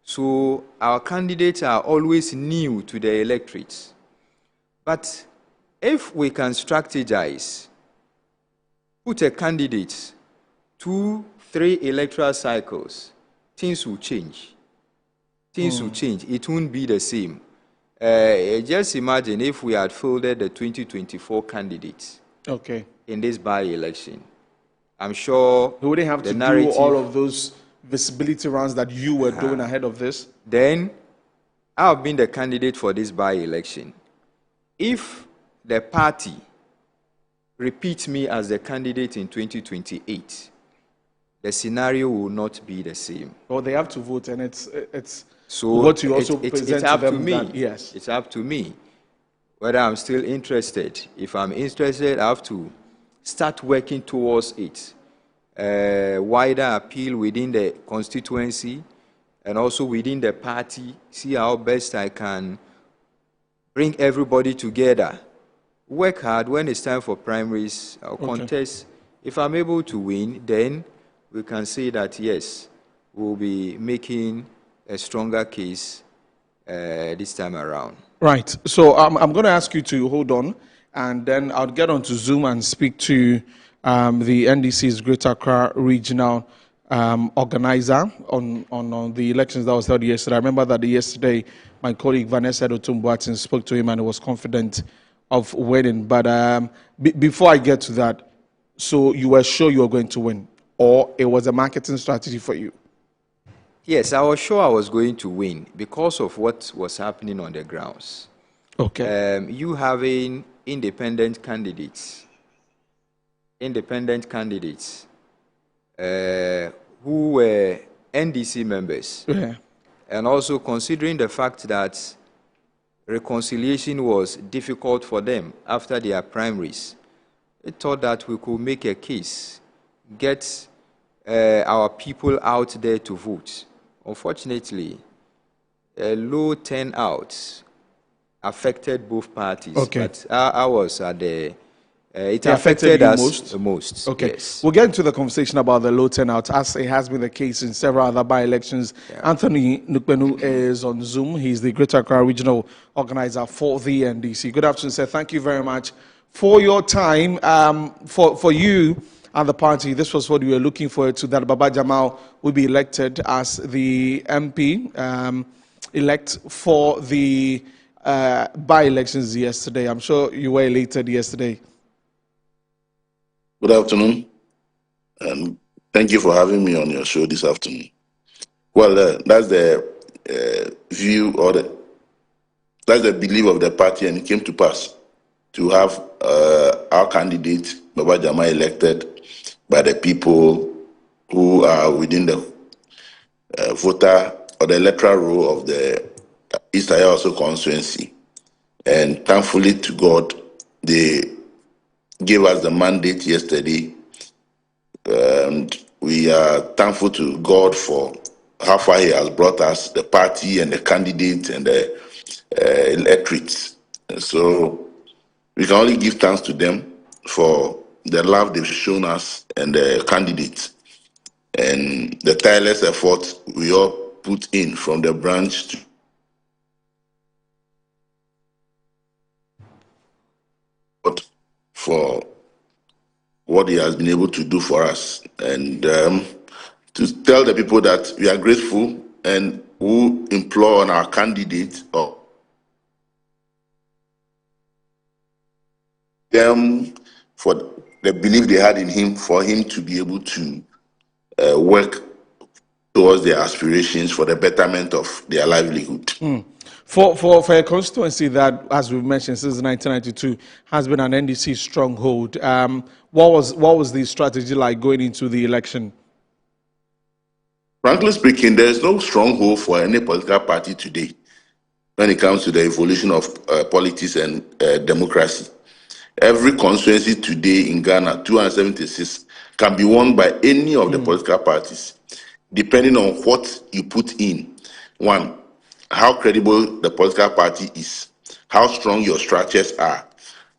Speaker 24: So our candidates are always new to the electorate. But if we can strategize, put a candidate 2, 3 electoral cycles, things will change. Things will change. It won't be the same. Just imagine if we had fielded the 2024 candidates in this by-election. I'm sure
Speaker 1: we wouldn't have to do all of those visibility rounds that you were doing ahead of this.
Speaker 24: Then, I've been the candidate for this by-election. If the party repeats me as the candidate in 2028, the scenario will not be the same.
Speaker 1: Well, they have to vote, and it's
Speaker 24: so
Speaker 1: what you also present
Speaker 24: it's up
Speaker 1: to them.
Speaker 24: To me.
Speaker 1: Yes,
Speaker 24: it's up to me whether I'm still interested. If I'm interested, I have to start working towards it. Wider appeal within the constituency and also within the party. See how best I can bring everybody together. Work hard. When it's time for primaries, I'll contest. If I'm able to win, then we can say that, yes, we'll be making a stronger case this time around.
Speaker 1: Right. So I'm going to ask you to hold on, and then I'll get onto Zoom and speak to the NDC's Greater Accra Regional organizer on the elections that was held yesterday. I remember that yesterday my colleague Vanessa Otumbuatin spoke to him and he was confident of winning. But before I get to that, so you were sure you were going to win, or it was a marketing strategy for you?
Speaker 24: Yes, I was sure I was going to win because of what was happening on the grounds.
Speaker 1: Okay.
Speaker 24: You having independent candidates who were NDC members.
Speaker 1: Yeah.
Speaker 24: And also considering the fact that reconciliation was difficult for them after their primaries, we thought that we could make a case, get our people out there to vote. Unfortunately, a low turnout affected both parties.
Speaker 1: Okay.
Speaker 24: But I was at the... it
Speaker 1: affected
Speaker 24: us
Speaker 1: you
Speaker 24: most.
Speaker 1: Okay.
Speaker 24: Yes.
Speaker 1: We'll get into the conversation about the low turnout, as it has been the case in several other by-elections. Yeah. Anthony Nukpenu is on Zoom. He's the Greater Accra Regional Organizer for the NDC. Good afternoon, sir. Thank you very much for your time. For you and the party, this was what we were looking forward to, that Baba Jamal will be elected as the MP elect for the by-elections yesterday. I'm sure you were elated yesterday.
Speaker 3: Good afternoon, and thank you for having me on your show this afternoon. Well, that's the view, or that's the belief of the party, and it came to pass to have our candidate, Baba Jamal, elected by the people who are within the voter or the electoral roll of the East Ayawaso constituency. And thankfully to God, they gave us the mandate yesterday, and we are thankful to God for how far He has brought us, the party and the candidates and the electorates. And so we can only give thanks to them for the love they've shown us and the candidates and the tireless effort we all put in from the branch to for what He has been able to do for us, and to tell the people that we are grateful and who implore on our candidate or them for the belief they had in him, for him to be able to work towards their aspirations for the betterment of their livelihood.
Speaker 1: For a constituency that, as we've mentioned, since 1992 has been an NDC stronghold, what was the strategy like going into the election?
Speaker 3: Frankly speaking, there is no stronghold for any political party today when it comes to the evolution of politics and democracy. Every constituency today in Ghana, 276, can be won by any of the political parties. depending on what you put in. One, how credible the political party is, how strong your structures are,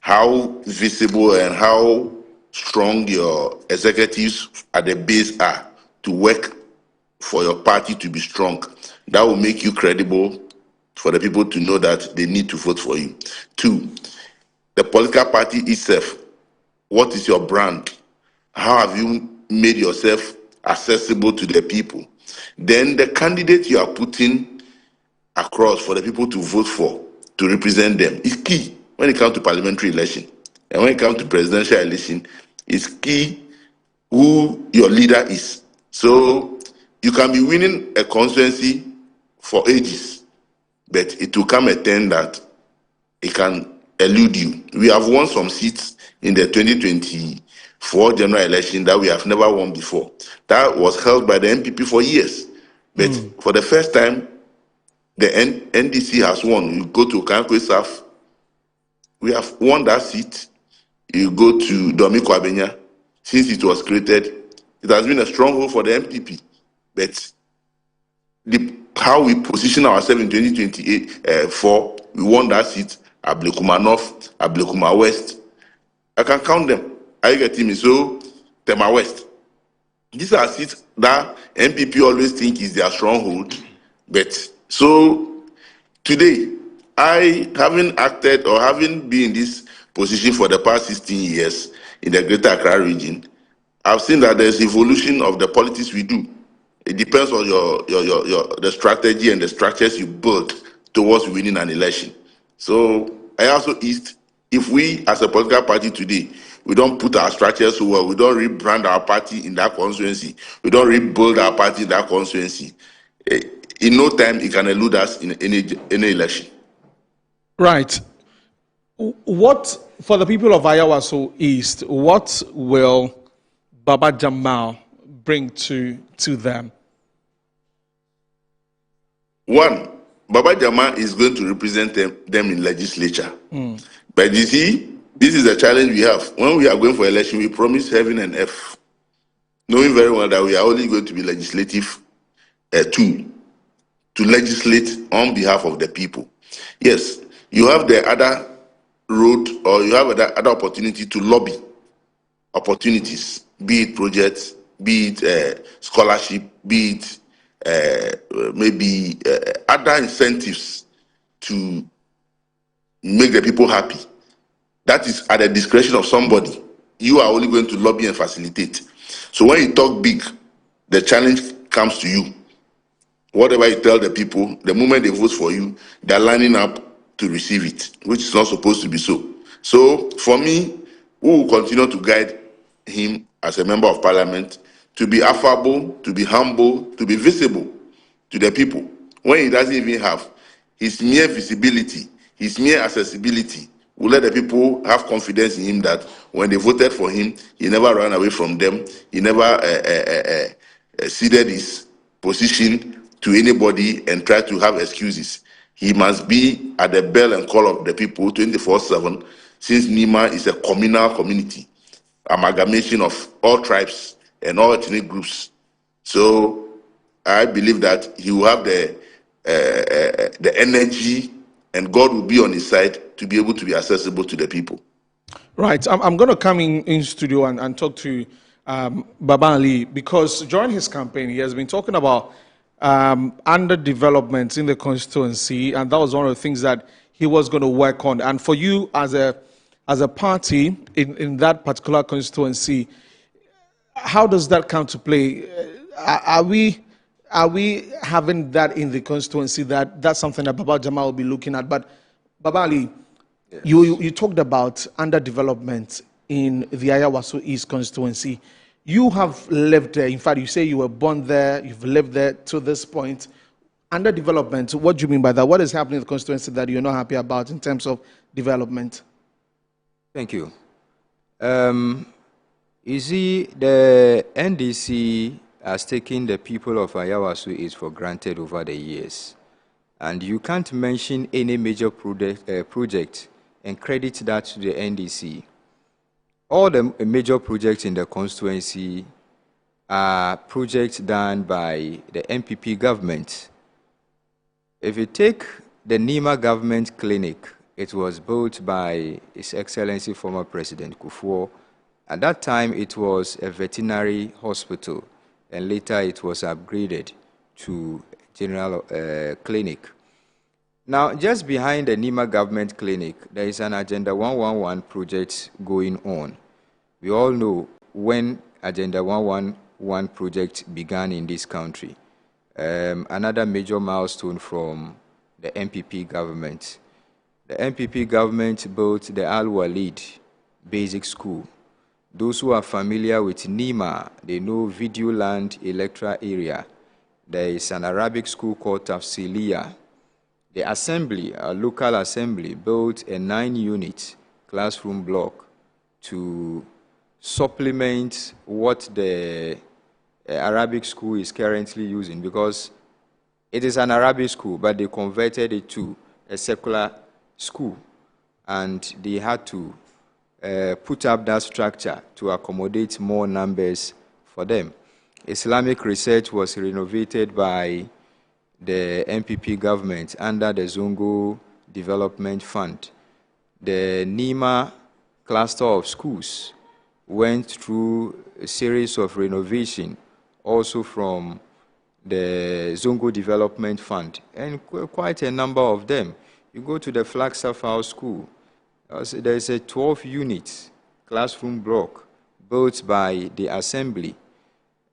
Speaker 3: how visible and how strong your executives at the base are to work for your party to be strong. That will make you credible for the people to know that they need to vote for you. Two, the political party itself. What is your brand? How have you made yourself accessible to the people? Then the candidate you are putting across for the people to vote for, to represent them, is key when it comes to parliamentary election. And when it comes to presidential election, it's key who your leader is. So you can be winning a constituency for ages, but it will come a time that it can elude you. We have won some seats in the 2024 general election that we have never won before. That was held by the MPP for years. But for the first time, the NDC has won. You go to Kankwe South, we have won that seat. You go to Domiko Abenya, since it was created, it has been a stronghold for the MPP. But how we position ourselves in 2024, we won that seat. Ablekuma North, Ablekuma West. I can count them. I get me. So, Tema West. These are seats that MPP always think is their stronghold. But so today, I having acted or having been in this position for the past 16 years in the Greater Accra region, I've seen that there's evolution of the politics we do. It depends on the strategy and the structures you build towards winning an election. So I also east, if we as a political party today, we don't put our structures so well, we don't rebrand our party in that constituency, we don't rebuild our party in that constituency, in no time it can elude us in any election.
Speaker 1: Right. What, for the people of Ayawaso East, what will Baba Jamal bring to them?
Speaker 3: One, Baba Jamal is going to represent them in legislature. But you see, this is a challenge we have. When we are going for election, we promise heaven and earth, knowing very well that we are only going to be legislative tool to legislate on behalf of the people. Yes, you have the other road, or you have other opportunity to lobby opportunities, be it projects, be it scholarship, be it maybe other incentives to make the people happy. That is at the discretion of somebody. You are only going to lobby and facilitate. So when you talk big, the challenge comes to you. Whatever you tell the people, the moment they vote for you, they're lining up to receive it, which is not supposed to be so. So for me, we will continue to guide him as a member of parliament to be affable, to be humble, to be visible to the people. When he doesn't even have his mere visibility, his mere accessibility, will let the people have confidence in him that when they voted for him, he never ran away from them. He never ceded his position to anybody and tried to have excuses. He must be at the bell and call of the people 24/7, since Nima is a communal community, amalgamation of all tribes and all ethnic groups. So I believe that he will have the energy, and God will be on his side to be able to be accessible to the people.
Speaker 1: Right. I'm going to come in studio and talk to Baba Ali, because during his campaign, he has been talking about underdevelopment in the constituency, and that was one of the things that he was going to work on. And for you as a party in that particular constituency, how does that come to play? Are we having that in the constituency? That's something that Baba Jamal will be looking at. But Baba Ali, yes, you talked about underdevelopment in the Ayawaso East constituency. You have lived there. In fact, you say you were born there. You've lived there to this point. Underdevelopment, what do you mean by that? What is happening in the constituency that you're not happy about in terms of development?
Speaker 24: Thank you. You see, the NDC has taken the people of Ayawaso East for granted over the years. And you can't mention any major project and credit that to the NDC. All the major projects in the constituency are projects done by the MPP government. If you take the Nima government clinic, it was built by His Excellency former President Kufuor. At that time, it was a veterinary hospital, and later it was upgraded to general clinic. Now, just behind the Nima government clinic, there is an Agenda 111 project going on. We all know when Agenda 111 project began in this country. Another major milestone from the MPP government. The MPP government built the Al-Walid Basic School. Those who are familiar with Nima, they know Videoland Electra area. There is an Arabic school called Tafsiliya. The assembly, a local assembly, built a 9-unit classroom block to supplement what the Arabic school is currently using, because it is an Arabic school, but they converted it to a secular school, and they had to put up that structure to accommodate more numbers for them. Islamic research was renovated by the MPP government under the Zongo Development Fund. The Nima cluster of schools went through a series of renovation, also from the Zongo Development Fund, and quite a number of them. You go to the Flagstaff House School, there's a 12-unit classroom block built by the assembly.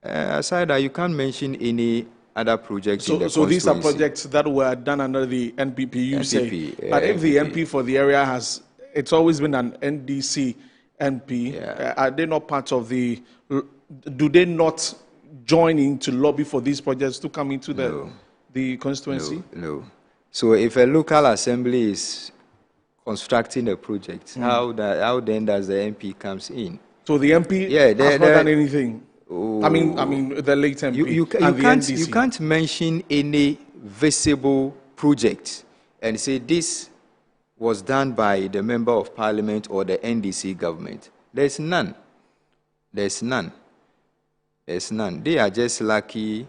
Speaker 24: Aside that, you can't mention any other projects in the
Speaker 1: So these are projects that were done under the NPP, you say. But if the NP for the area has, it's always been an NDC NP, are they not part of the, do they not join in to lobby for these projects to come into the constituency?
Speaker 24: No. So if a local assembly is constructing a project, how then does the MP comes in?
Speaker 1: So the MP has not done anything? I mean, the late MP
Speaker 24: you can't mention any visible project and say this was done by the Member of Parliament or the NDC government. There's none. There's none. They are just lucky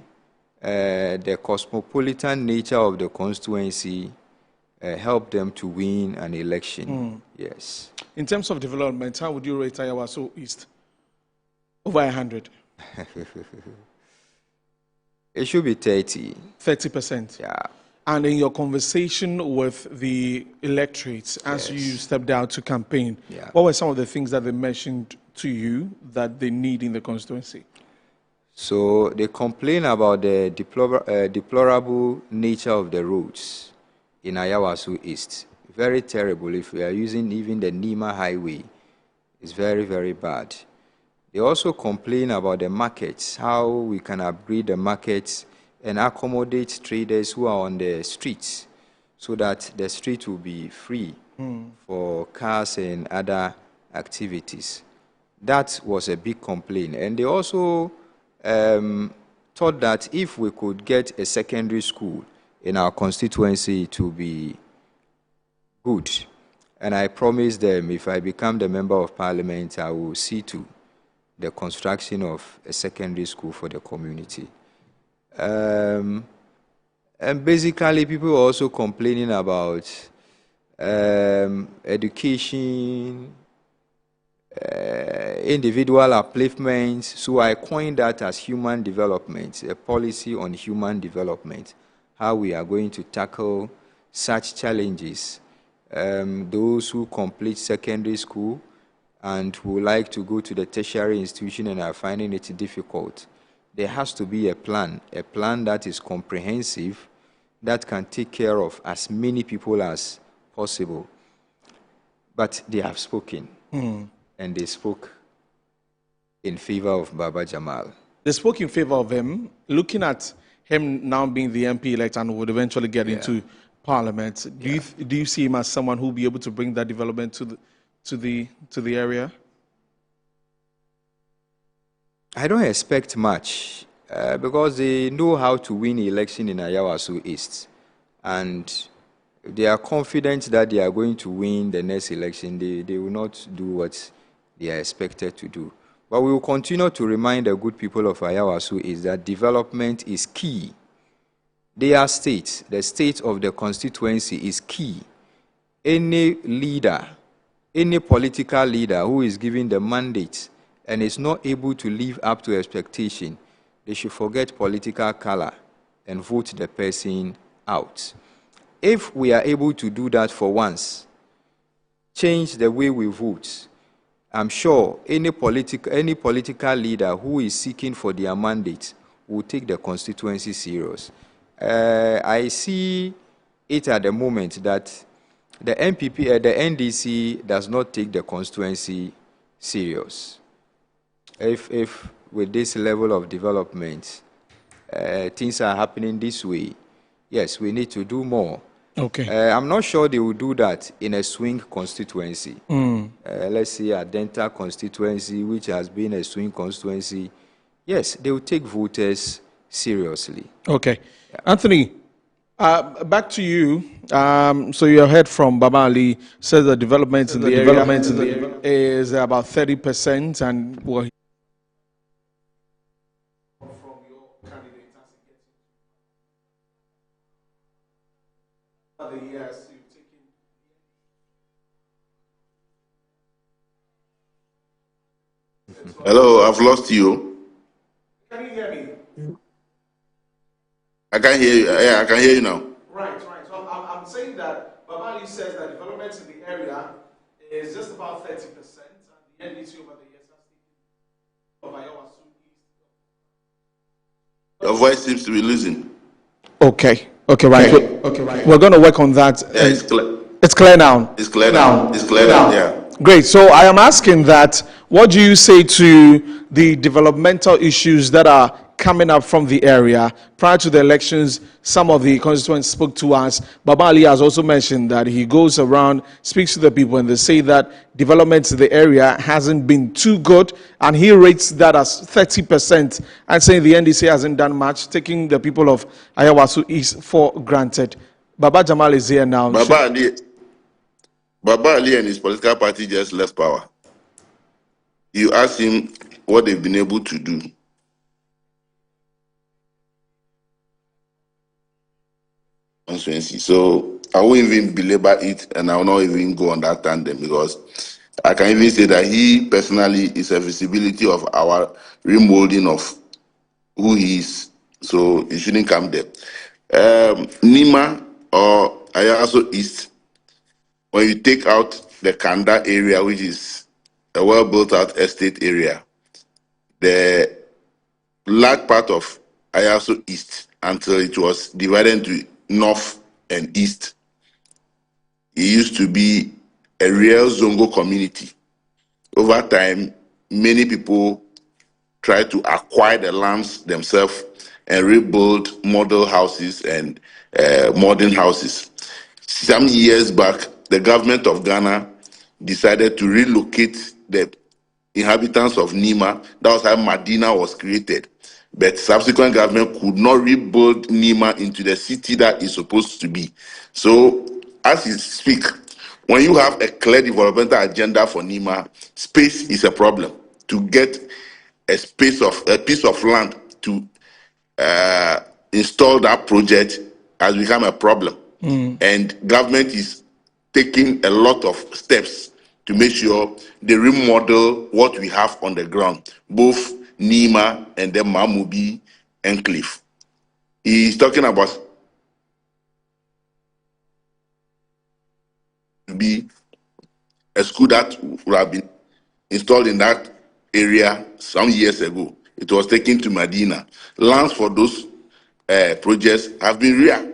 Speaker 24: the cosmopolitan nature of the constituency helped them to win an election. Yes.
Speaker 1: In terms of development, how would you rate Ayawaso East? Over 100.
Speaker 24: It should be 30.
Speaker 1: 30%?
Speaker 24: Yeah.
Speaker 1: And in your conversation with the electorates, as you stepped out to campaign, what were some of the things that they mentioned to you that they need in the constituency?
Speaker 24: So they complain about the deplorable nature of the roads in Ayawaso East. Very terrible. If we are using even the Nima Highway, it's very, very bad. They also complain about the markets, how we can upgrade the markets and accommodate traders who are on the streets so that the street will be free for cars and other activities. That was a big complaint. And they also thought that if we could get a secondary school in our constituency, it would be good. And I promised them if I become the Member of Parliament, I will see to the construction of a secondary school for the community. And basically, people are also complaining about education, individual upliftments. So I coined that as human development, a policy on human development, how we are going to tackle such challenges. Those who complete secondary school and who like to go to the tertiary institution and are finding it difficult, there has to be a plan that is comprehensive, that can take care of as many people as possible. But they have spoken, and they spoke in favor of Baba Jamal.
Speaker 1: They spoke in favor of him, looking at him now being the MP elect and would eventually get into Parliament. Do you see him as someone who will be able to bring that development to the area?
Speaker 24: I don't expect much because they know how to win election in Ayawaso East, and they are confident that they are going to win the next election. They will not do what they are expected to do. But we will continue to remind the good people of Ayawaso is that development is key. Their state, the state of the constituency is key. Any leader, any political leader who is given the mandate and is not able to live up to expectation, they should forget political color and vote the person out. If we are able to do that for once, change the way we vote, I'm sure any political leader who is seeking for their mandate will take the constituency serious. I see it at the moment that the NPP, the NDC does not take the constituency serious. If with this level of development, things are happening this way, yes, we need to do more.
Speaker 1: Okay.
Speaker 24: I'm not sure they will do that in a swing constituency. Let's say a Delta constituency, which has been a swing constituency. Yes, they will take voters seriously.
Speaker 1: Okay. Yeah. Anthony, back to you. So you heard from Baba Ali, says the development in the area is about 30%, and what
Speaker 3: Hello, I've lost you.
Speaker 1: Can you hear me?
Speaker 3: I can hear you. Yeah, I can hear you now.
Speaker 1: Right. So I'm saying that Baba Ali says that development in the area is just about 30%, and the NDC over the years has taken of Ayawaso East.
Speaker 3: Your voice seems to be losing.
Speaker 1: Okay, right. We're going to work on that.
Speaker 3: Yeah, it's clear.
Speaker 1: It's clear now.
Speaker 3: It's clear now. It's clear now. Yeah.
Speaker 1: Great. So I am asking that, what do you say to the developmental issues that are coming up from the area? Prior to the elections, some of the constituents spoke to us. Baba Ali has also mentioned that he goes around, speaks to the people, and they say that development in the area hasn't been too good, and he rates that as 30%, and saying the NDC hasn't done much, taking the people of Ayawaso East for granted. Baba Jamal is here now.
Speaker 3: Baba Ali and his political party just left power. You ask him what they've been able to do. So I won't even belabor it, and I will not even go on that tandem, because I can even say that he personally is a visibility of our remolding of who he is. So he shouldn't come there. Nima or Ayawaso East, when you take out the Kanda area, which is a well-built out estate area, the large part of Ayawaso East, until it was divided into north and east, it used to be a real Zongo community. Over time, many people tried to acquire the lands themselves and rebuild model houses and modern houses. Some years back, the government of Ghana decided to relocate the inhabitants of Nima. That was how Medina was created. But subsequent government could not rebuild Nima into the city that it's supposed to be. So, as you speak, when you have a clear developmental agenda for Nima, space is a problem. To get a piece of land to install that project has become a problem. And government is taking a lot of steps to make sure they remodel what we have on the ground, both Nima and the Mamubi enclave. He's talking about to be a school that would have been installed in that area some years ago. It was taken to Medina. Lands for those projects have been rare.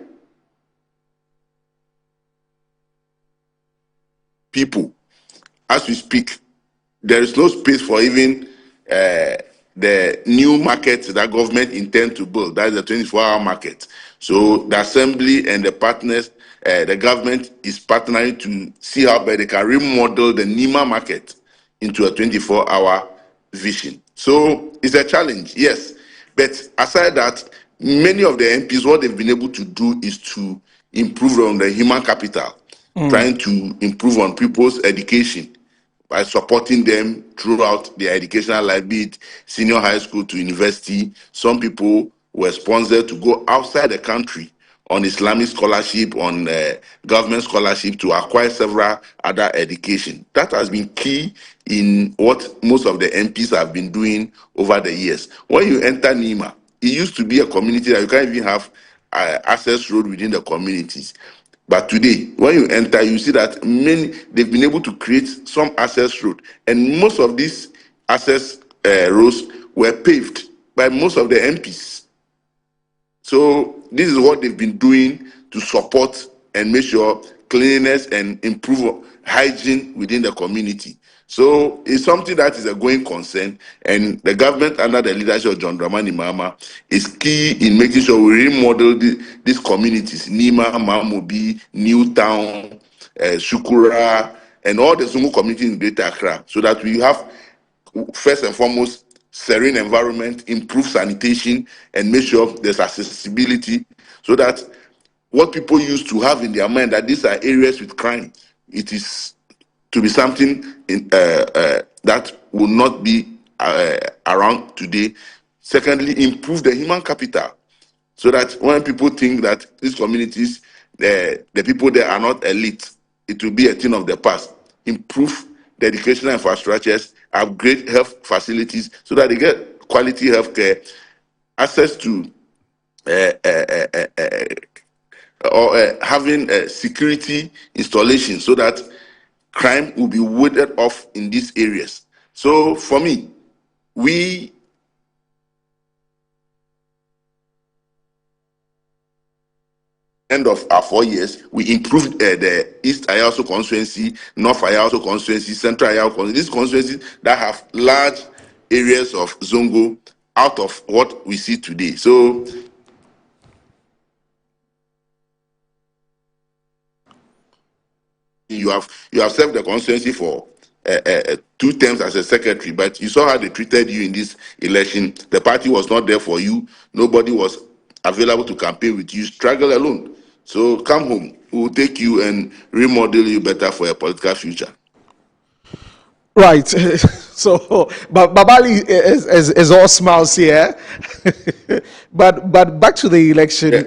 Speaker 3: People, as we speak, there is no space for even the new market that government intend to build. That is the 24-hour market. So the assembly and the partners, the government is partnering to see how they can remodel the Nima market into a 24-hour vision. So it's a challenge, yes. But aside that, many of the MPs, what they've been able to do is to improve on the human capital, trying to improve on people's education. by supporting them throughout their educational life, be it senior high school to university. Some people were sponsored to go outside the country on Islamic scholarship, on government scholarship to acquire several other education. That has been key in what most of the MPs have been doing over the years. When you enter Nima, it used to be a community that you can't even have access road within the communities. But today, when you enter, you see that they've been able to create some access road. And most of these access roads were paved by most of the MPs. So this is what they've been doing to support and make sure cleanliness and improve hygiene within the community. So it's something that is a going concern, and the government under the leadership of John Dramani Mahama is key in making sure we remodel these communities, Nima, Mamobi, Newtown, Shukura, and all the Zungu communities in Greater Accra, so that we have, first and foremost, serene environment, improve sanitation, and make sure there's accessibility, so that what people used to have in their mind that these are areas with crime, it is to be something that will not be around today. Secondly, improve the human capital, so that when people think that these communities, the people there are not elite, it will be a thing of the past. Improve the educational infrastructures, upgrade health facilities so that they get quality health care, access to having security installation so that crime will be warded off in these areas. So for me, we end of our 4 years, we improved the East Ayaso constituency, North Ayaso constituency, Central Ayaso constituency, these constituencies that have large areas of Zongo out of what we see today. So you have served the constituency for 2 terms as a secretary, but you saw how they treated you in this election. The party was not there for you. Nobody was available to campaign with you. Struggle alone. So come home. We will take you and remodel you better for a political future.
Speaker 1: Right. So, but Babali is all smiles here. but back to the election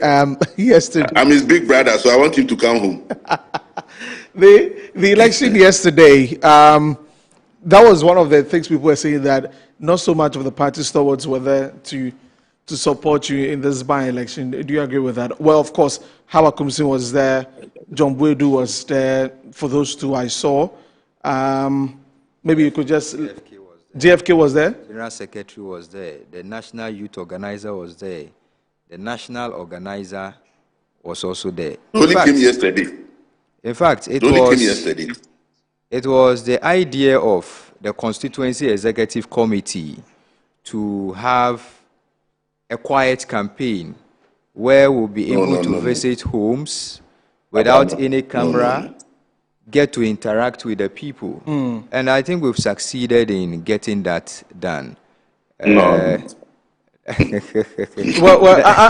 Speaker 1: yesterday.
Speaker 3: I'm his big brother, so I want him to come home.
Speaker 1: The election yesterday, that was one of the things people were saying, that not so much of the party stalwarts were there to support you in this by-election. Do you agree with that? Well, of course, Hawa Kumsin was there, John Buedu was there. For those two I saw. Maybe you could just... JFK was there?
Speaker 24: General Secretary was there. The National Youth Organizer was there. The National Organizer was also there.
Speaker 3: Only came yesterday.
Speaker 24: In fact, it was the idea of the Constituency Executive Committee to have a quiet campaign where we'll be able to visit homes without any camera, get to interact with the people. And I think we've succeeded in getting that done.
Speaker 1: Well,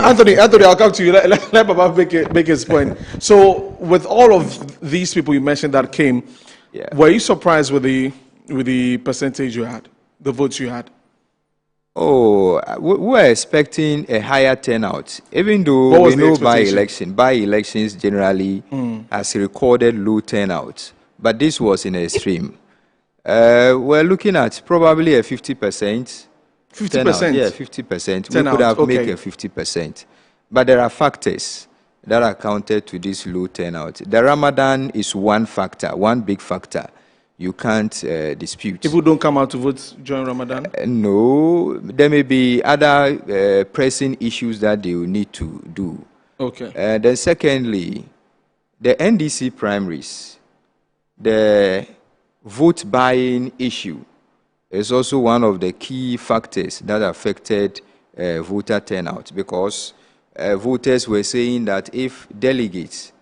Speaker 1: Anthony, I'll come to you. Let Baba make his point. So, with all of these people you mentioned that came, were you surprised with the percentage you had, the votes you had?
Speaker 24: Oh, we were expecting a higher turnout, even though we know by-elections generally has recorded low turnout, but this was in extreme. We're looking at probably a 50%.
Speaker 1: 50%?
Speaker 24: Yeah, 50%. We could have made a 50%. But there are factors that are counted to this low turnout. The Ramadan is one factor, one big factor you can't dispute.
Speaker 1: People don't come out to vote during Ramadan?
Speaker 24: No. There may be other pressing issues that they will need to do.
Speaker 1: Okay.
Speaker 24: Then secondly, the NDC primaries, the vote buying issue is also one of the key factors that affected voter turnout, because voters were saying that if delegates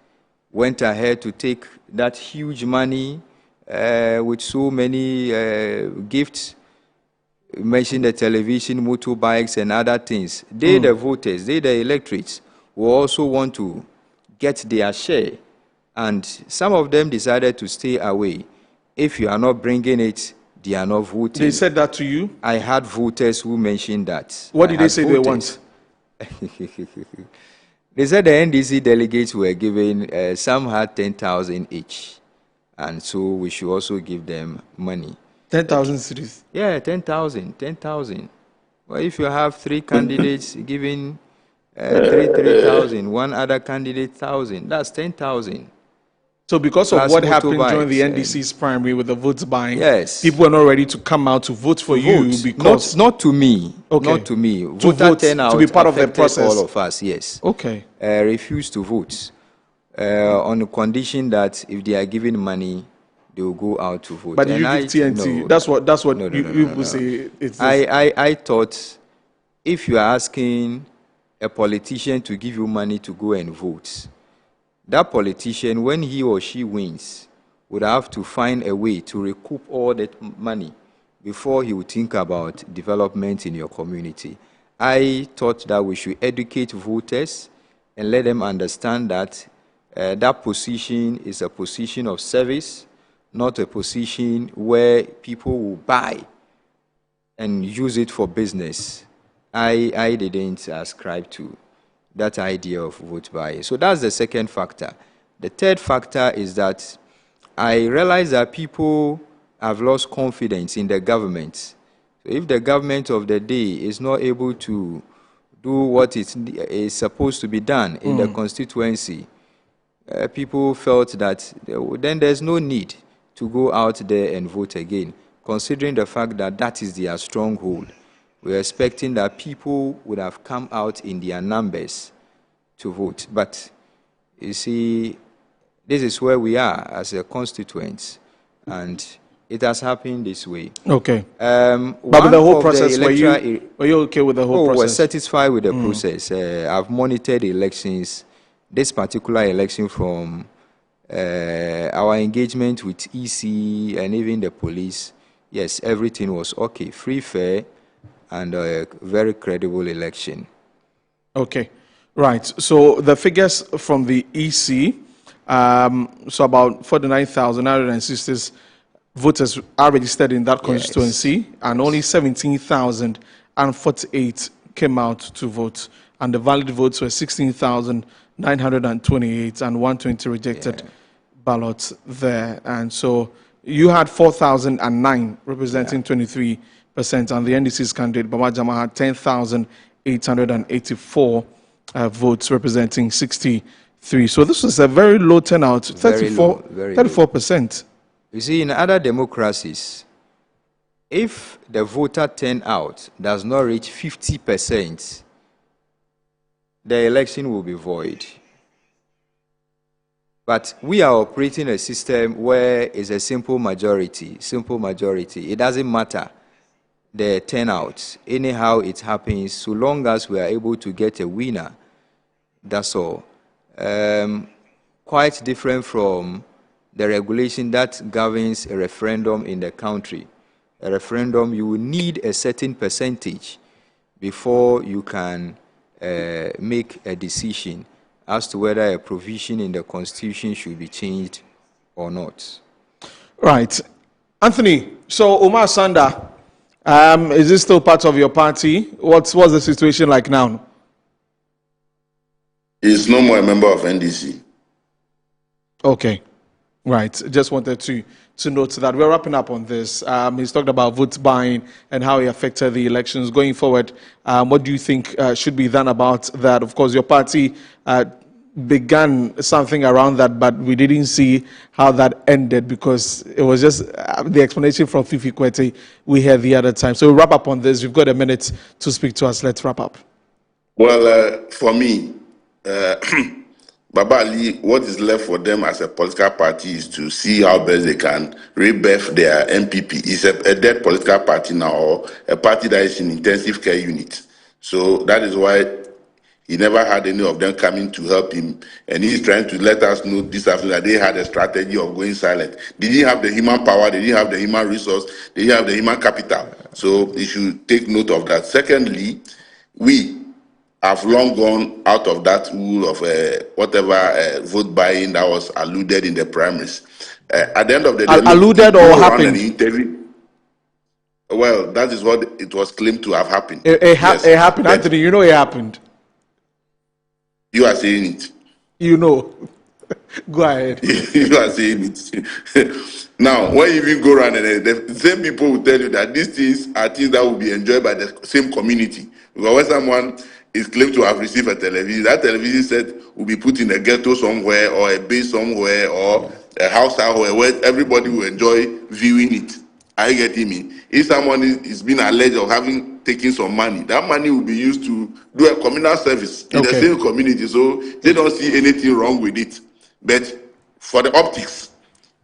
Speaker 24: went ahead to take that huge money with so many gifts, mention the television, motorbikes, and other things, the voters, the electorates, will also want to get their share. And some of them decided to stay away. if you are not bringing it, they are not voting.
Speaker 1: They said that to you?
Speaker 24: I had voters who mentioned that.
Speaker 1: What did they say they want?
Speaker 24: They said the NDC delegates were given, some had 10,000 each. And so we should also give them money.
Speaker 1: 10,000 cities?
Speaker 24: Yeah, 10,000. Well, if you have 3 candidates giving 3,000, one other candidate 1,000, that's 10,000.
Speaker 1: So because of what happened during the NDC's primary with the votes buying,
Speaker 24: yes,
Speaker 1: people were not ready to come out to vote for you because...
Speaker 24: Not to me.
Speaker 1: Okay.
Speaker 24: Not to me.
Speaker 1: To
Speaker 24: Voter
Speaker 1: vote,
Speaker 24: turnout
Speaker 1: to be part of the
Speaker 24: affected
Speaker 1: process.
Speaker 24: all of us, yes.
Speaker 1: Okay.
Speaker 24: Refused to vote on the condition that if they are given money, they will go out to vote.
Speaker 1: But did you give TNT? No, that's what
Speaker 24: no,
Speaker 1: people say. It's
Speaker 24: I thought if you are asking a politician to give you money to go and vote, that politician, when he or she wins, would have to find a way to recoup all that money before he would think about development in your community. I thought that we should educate voters and let them understand that that position is a position of service, not a position where people will buy and use it for business. I didn't ascribe to that idea of vote buying. So that's the second factor. The third factor is that I realize that people have lost confidence in the government. So if the government of the day is not able to do what is supposed to be done in the constituency, people felt that then there's no need to go out there and vote again, considering the fact that that is their stronghold. We're expecting that people would have come out in their numbers to vote. But you see, this is where we are as a constituent, and it has happened this way.
Speaker 1: Okay. But with the whole process, were you okay with the whole process?
Speaker 24: We're satisfied with the process. I've monitored the elections, this particular election, from our engagement with EC and even the police. Yes, everything was okay, free, fair, and a very credible election.
Speaker 1: Okay, right. So the figures from the EC, so about 49,960 voters are registered in that constituency, and only 17,048 came out to vote. And the valid votes were 16,928 and 120 rejected ballots there. And so you had 4,009 representing 23%, and the NDC's candidate, Baba Jamal, had 10,884 votes representing 63. So this was a very low turnout, 34%.
Speaker 24: You see, in other democracies, if the voter turnout does not reach 50%, the election will be void. But we are operating a system where it's a simple majority. It doesn't matter the turnout. Anyhow it happens, so long as we are able to get a winner. That's all. Quite different from the regulation that governs a referendum in the country. A referendum, you will need a certain percentage before you can make a decision as to whether a provision in the Constitution should be changed or not.
Speaker 1: Right. Anthony, so Umar Sanda, is this still part of your party? What's the situation like now?
Speaker 3: He's no more a member of NDC.
Speaker 1: Okay. Right. Just wanted to note that we're wrapping up on this. He's talked about vote buying and how it affected the elections going forward. What do you think should be done about that? Of course, your party began something around that, but we didn't see how that ended because it was just the explanation from Fifi Kwete we had the other time. So we'll wrap up on this. You've got a minute to speak to us. Let's wrap up.
Speaker 3: Well, for me, Baba Ali, what is left for them as a political party is to see how best they can rebirth their MPP. It's a dead political party now, or a party that is in intensive care unit. So that is why he never had any of them coming to help him. And he's trying to let us know this afternoon that they had a strategy of going silent. They didn't have the human power, they didn't have the human resource, they didn't have the human capital. So you should take note of that. Secondly, we have long gone out of that rule of whatever vote buying that was alluded in the primaries. At the end of the day,
Speaker 1: alluded or happened?
Speaker 3: Well, that is what it was claimed to have happened.
Speaker 1: It happened, Anthony. You know it happened.
Speaker 3: You are saying it.
Speaker 1: You know. Go ahead.
Speaker 3: You are saying it. Now, when you even go around, and the same people will tell you that these things are things that will be enjoyed by the same community. Because when someone is claimed to have received a television, that television set will be put in a ghetto somewhere, or a base somewhere, or a house somewhere where everybody will enjoy viewing it. Are you getting me? If someone is being alleged of having taken some money, that money will be used to do a communal service in the same community. So they don't see anything wrong with it. But for the optics,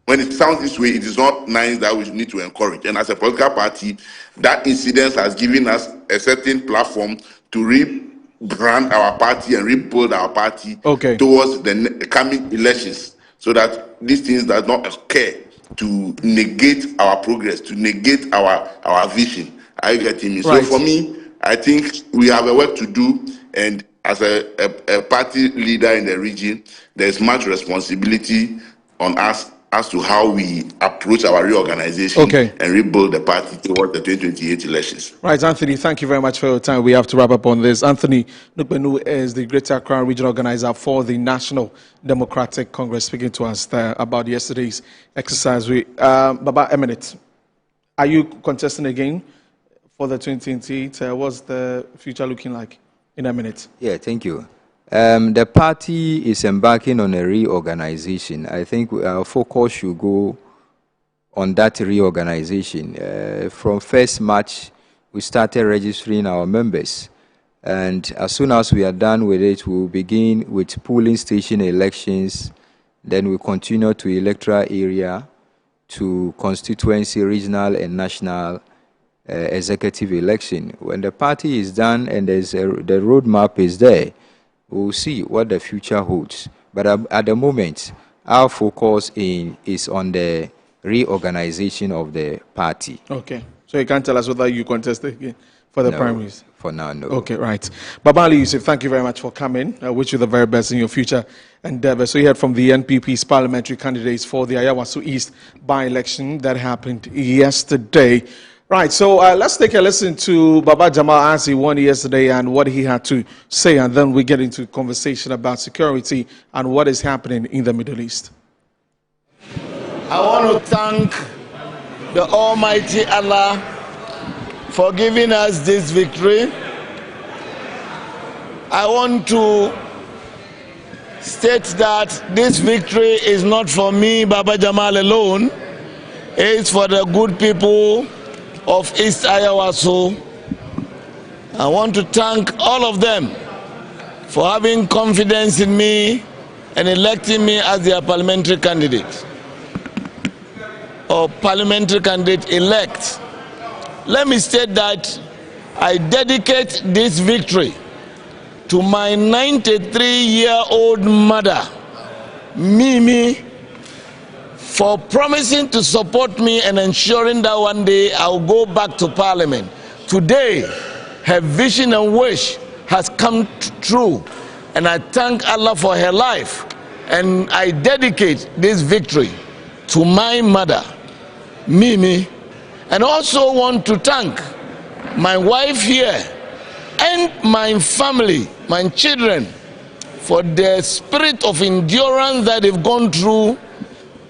Speaker 3: when it sounds this way, it is not nice that we need to encourage. And as a political party, that incident has given us a certain platform to rebrand our party and rebuild our party towards the coming elections, so that these things does not occur to negate our progress, to negate our vision. Are you getting me? Right. So for me, I think we have a work to do, and as a party leader in the region, there's much responsibility on us as to how we approach our reorganization and rebuild the party towards the 2028 elections.
Speaker 1: Right, Anthony, thank you very much for your time. We have to wrap up on this. Anthony Nukbenu is the Greater Accra regional organizer for the National Democratic Congress, speaking to us about yesterday's exercise. Baba, a minute. Are you contesting again for the 2028? What's the future looking like in a minute?
Speaker 24: Yeah, thank you. The party is embarking on a reorganization. I think our focus should go on that reorganization. From 1st March, we started registering our members. And as soon as we are done with it, we'll begin with polling station elections. Then we continue to electoral area, to constituency, regional, and national executive election. When the party is done and the roadmap is there, we'll see what the future holds. But at the moment, our focus is on the reorganization of the party.
Speaker 1: Okay. So you can't tell us whether you contest again for the primaries?
Speaker 24: For now, no.
Speaker 1: Okay, right. Baba Ali Yusuf, thank you very much for coming. I wish you the very best in your future endeavor. So you heard from the NPP's parliamentary candidates for the Ayawaso East by-election that happened yesterday. Right, so let's take a listen to Baba Jamal as he won yesterday and what he had to say, and then we get into conversation about security and what is happening in the Middle East.
Speaker 5: I want to thank the Almighty Allah for giving us this victory. I want to state that this victory is not for me, Baba Jamal, alone. It's for the good people of East Ayawaso. I want to thank all of them for having confidence in me and electing me as their parliamentary candidate or parliamentary candidate elect. Let me state that I dedicate this victory to my 93-year-old mother, Mimi, for promising to support me and ensuring that one day I'll go back to Parliament. Today, her vision and wish has come true, and I thank Allah for her life, and I dedicate this victory to my mother, Mimi, and also want to thank my wife here and my family, my children, for the spirit of endurance that they've gone through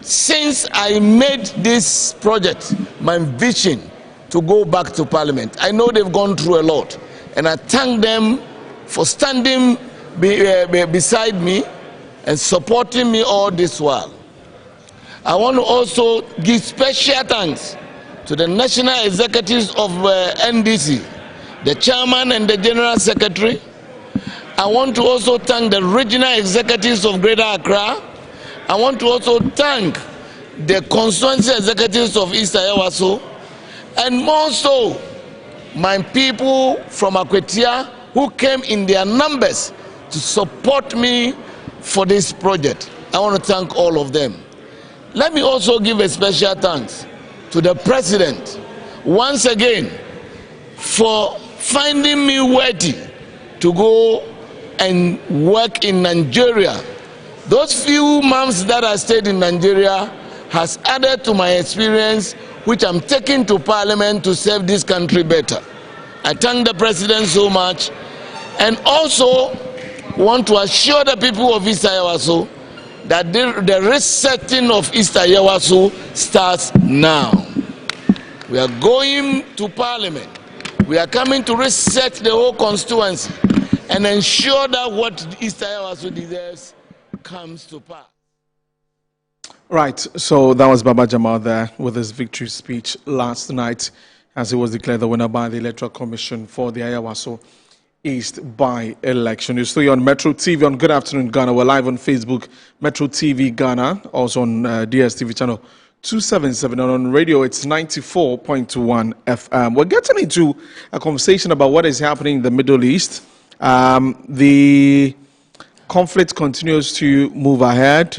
Speaker 5: since I made this project my vision to go back to Parliament. I know they've gone through a lot, and I thank them for standing beside me and supporting me all this while. I want to also give special thanks to the national executives of NDC, the chairman and the general secretary. I want to also thank the regional executives of Greater Accra. I want to also thank the constituency executives of East Ayawaso, and more so my people from Akwetia who came in their numbers to support me for this project. I want to thank all of them. Let me also give a special thanks to the president once again for finding me worthy to go and work in Nigeria. Those few months that I stayed in Nigeria has added to my experience, which I'm taking to Parliament to serve this country better. I thank the President so much, and also want to assure the people of East Ayawaso that the resetting of East Ayawaso starts now. We are going to Parliament. We are coming to reset the whole constituency and ensure that what East Ayawaso deserves comes to pass.
Speaker 1: Right, so that was Baba Jamal there with his victory speech last night as he was declared the winner by the Electoral Commission for the Ayawaso East by-election. You're still on Metro TV on Good Afternoon Ghana. We're live on Facebook, Metro TV Ghana, also on DSTV channel 277, and on radio it's 94.1 FM. We're getting into a conversation about what is happening in the Middle East. The conflict continues to move ahead.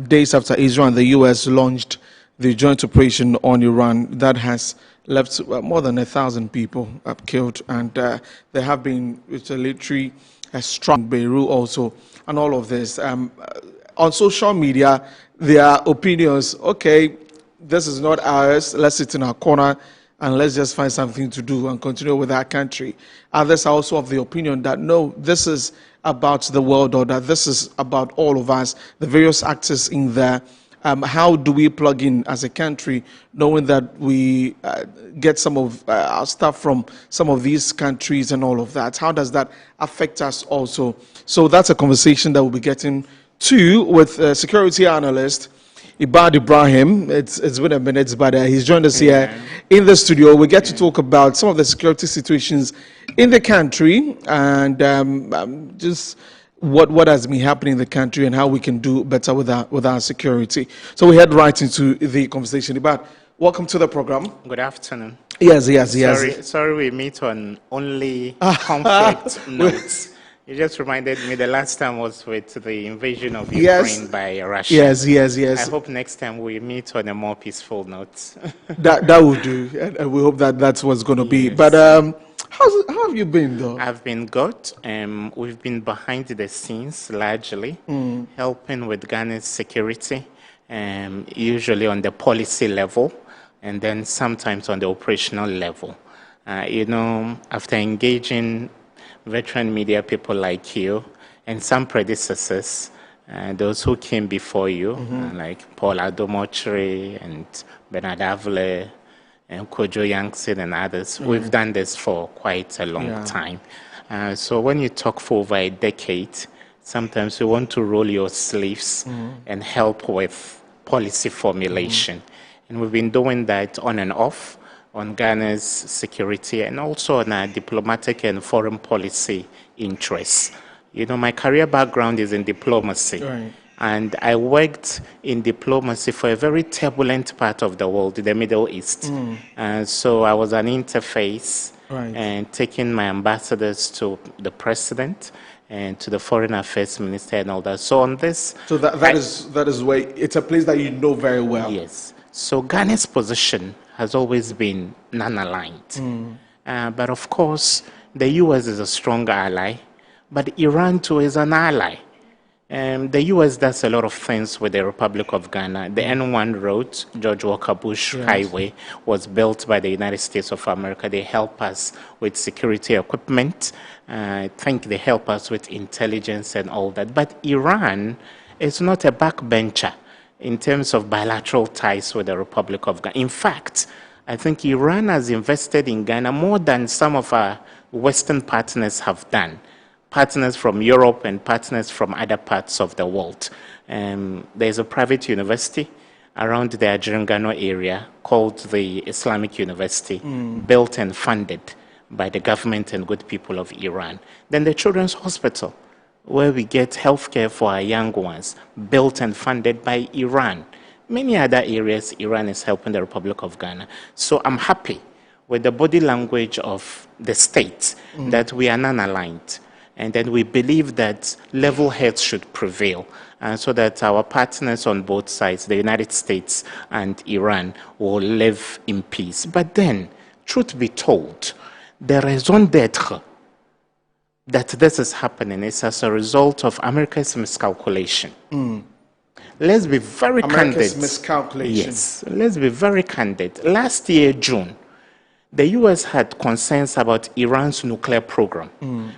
Speaker 1: Days after Israel and the U.S. launched the joint operation on Iran, that has left more than 1,000 people killed, and there have been retaliatory strikes in Beirut also, and all of this. On social media, there are opinions, okay, this is not ours, let's sit in our corner and let's just find something to do and continue with our country. Others are also of the opinion that no, this is about the world order, this is about all of us, the various actors in there. How do we plug in as a country, knowing that we get some of our stuff from some of these countries and all of that? How does that affect us also? So that's a conversation that we'll be getting to with security analyst Ibad Ibrahim. It's been a minute, but he's joined us here in the studio. We get to talk about some of the security situations in the country and just what has been happening in the country and how we can do better with our security. So we head right into the conversation. Ibad, welcome to the program.
Speaker 6: Good afternoon.
Speaker 1: Yes.
Speaker 6: Sorry, we meet on only conflict notes. You just reminded me the last time was with the invasion of Ukraine by Russia.
Speaker 1: Yes.
Speaker 6: I hope next time we meet on a more peaceful note.
Speaker 1: that will do, and we hope that that's what's going to be. But how have you been, though?
Speaker 6: I've been good. We've been behind the scenes largely, helping with Ghana's security, usually on the policy level, and then sometimes on the operational level. After engaging veteran media people like you and some predecessors, those who came before you, like Paul Adomochri and Bernard Avle and Kojo Yankson and others, we've done this for quite a long time. So when you talk for over a decade, sometimes you want to roll your sleeves and help with policy formulation. And we've been doing that on and off on Ghana's security and also on our diplomatic and foreign policy interests. My career background is in diplomacy.
Speaker 1: Right.
Speaker 6: And I worked in diplomacy for a very turbulent part of the world, the Middle East. So I was an interface and taking my ambassadors to the president and to the foreign affairs minister and all that. So on this...
Speaker 1: So that is where it's a place that you know very well.
Speaker 6: Yes. So Ghana's position has always been non-aligned. But of course, the U.S. is a strong ally, but Iran too is an ally. The U.S. does a lot of things with the Republic of Ghana. The N1 road, George Walker Bush Highway, was built by the United States of America. They help us with security equipment. I think they help us with intelligence and all that. But Iran is not a backbencher in terms of bilateral ties with the Republic of Ghana. In fact, I think Iran has invested in Ghana more than some of our Western partners have done. Partners from Europe and partners from other parts of the world. There's a private university around the Ajirangano area called the Islamic University, built and funded by the government and good people of Iran. Then the Children's Hospital, where we get healthcare for our young ones, built and funded by Iran. Many other areas, Iran is helping the Republic of Ghana. So I'm happy with the body language of the state that we are non-aligned. And then we believe that level heads should prevail so that our partners on both sides, the United States and Iran, will live in peace. But then, truth be told, the raison d'etre that this is happening is as a result of America's miscalculation. Let's be very
Speaker 1: America's
Speaker 6: candid.
Speaker 1: miscalculation.
Speaker 6: Yes, let's be very candid. Last year, June, the U.S. had concerns about Iran's nuclear program.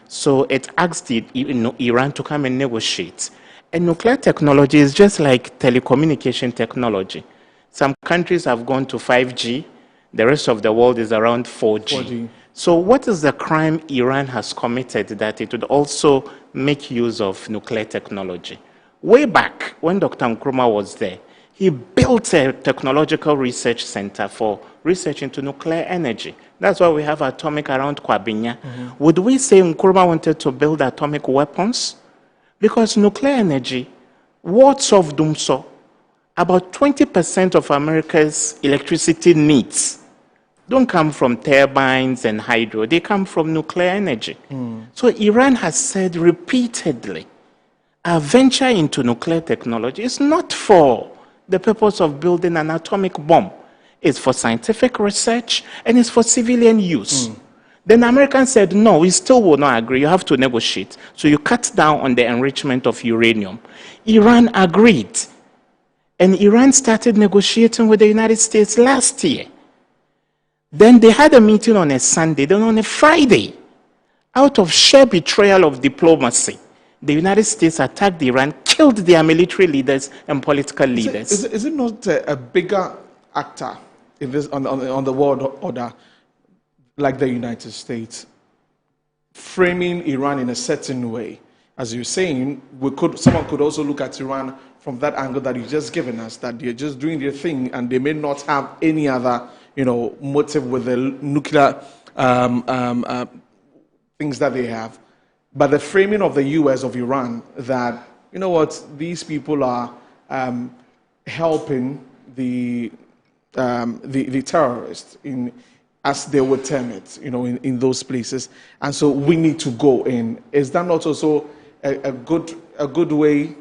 Speaker 6: So it asked Iran to come and negotiate. And nuclear technology is just like telecommunication technology. Some countries have gone to 5G. The rest of the world is around 4G. So what is the crime Iran has committed that it would also make use of nuclear technology? Way back when Dr. Nkrumah was there, he built a technological research center for research into nuclear energy. That's why we have atomic around Kwabinya. Would we say Nkrumah wanted to build atomic weapons? Because nuclear energy, words of Dumso, about 20% of America's electricity needs don't come from turbines and hydro. They come from nuclear energy. So Iran has said repeatedly, our venture into nuclear technology is not for the purpose of building an atomic bomb. It's for scientific research and it's for civilian use. Then Americans said, no, we still will not agree. You have to negotiate. So you cut down on the enrichment of uranium. Iran agreed. And Iran started negotiating with the United States last year. Then they had a meeting on a Sunday. Then on a Friday, out of sheer betrayal of diplomacy, the United States attacked Iran, killed their military leaders and political leaders.
Speaker 1: Is it not a bigger actor in this, on the world order, like the United States, framing Iran in a certain way? As you're saying, someone could also look at Iran from that angle that you've just given us, that they're just doing their thing and they may not have any other, motive with the nuclear things that they have. But the framing of the U.S. of Iran that, these people are helping the terrorists, as they would term it, in those places. And so we need to go in. Is that not also a good way,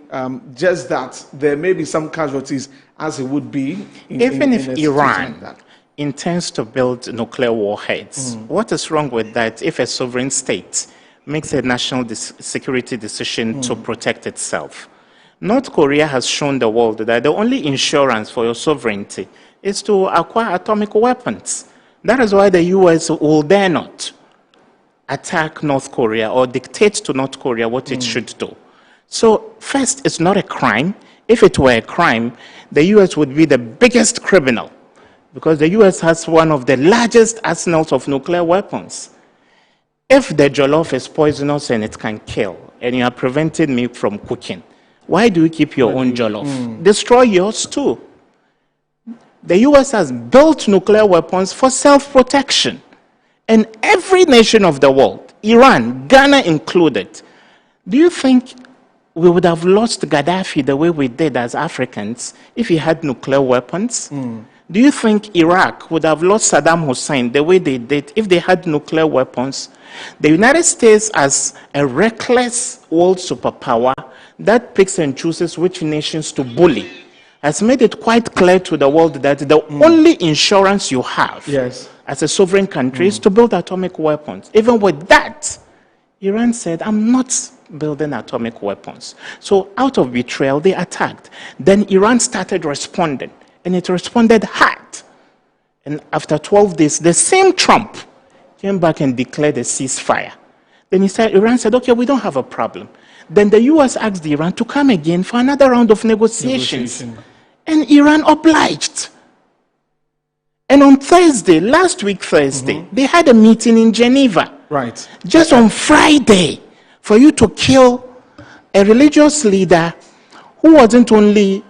Speaker 1: just that there may be some casualties as it would be
Speaker 6: even if Iran like intends to build nuclear warheads, what is wrong with that if a sovereign state makes a national security decision to protect itself? North Korea has shown the world that the only insurance for your sovereignty is to acquire atomic weapons. That is why the U.S. will dare not attack North Korea or dictate to North Korea what it should do. So first, it's not a crime. If it were a crime, the U.S. would be the biggest criminal because the U.S. has one of the largest arsenals of nuclear weapons. If the jollof is poisonous and it can kill, and you are preventing me from cooking, why do you keep your own jollof? Destroy yours too. The U.S. has built nuclear weapons for self-protection. And every nation of the world, Iran, Ghana included, do you think we would have lost Gaddafi the way we did as Africans if he had nuclear weapons? Do you think Iraq would have lost Saddam Hussein the way they did if they had nuclear weapons? The United States, as a reckless world superpower that picks and chooses which nations to bully, has made it quite clear to the world that the only insurance you have as a sovereign country is to build atomic weapons. Even with that, Iran said, I'm not building atomic weapons. So out of betrayal, they attacked. Then Iran started responding, and it responded hard. And after 12 days, the same Trump came back and declared a ceasefire. Then Iran said, okay, we don't have a problem. Then the U.S. asked Iran to come again for another round of negotiations. And Iran obliged. And on Thursday, last week Thursday, they had a meeting in Geneva.
Speaker 1: Right.
Speaker 6: Just on Friday, for you to kill a religious leader who wasn't only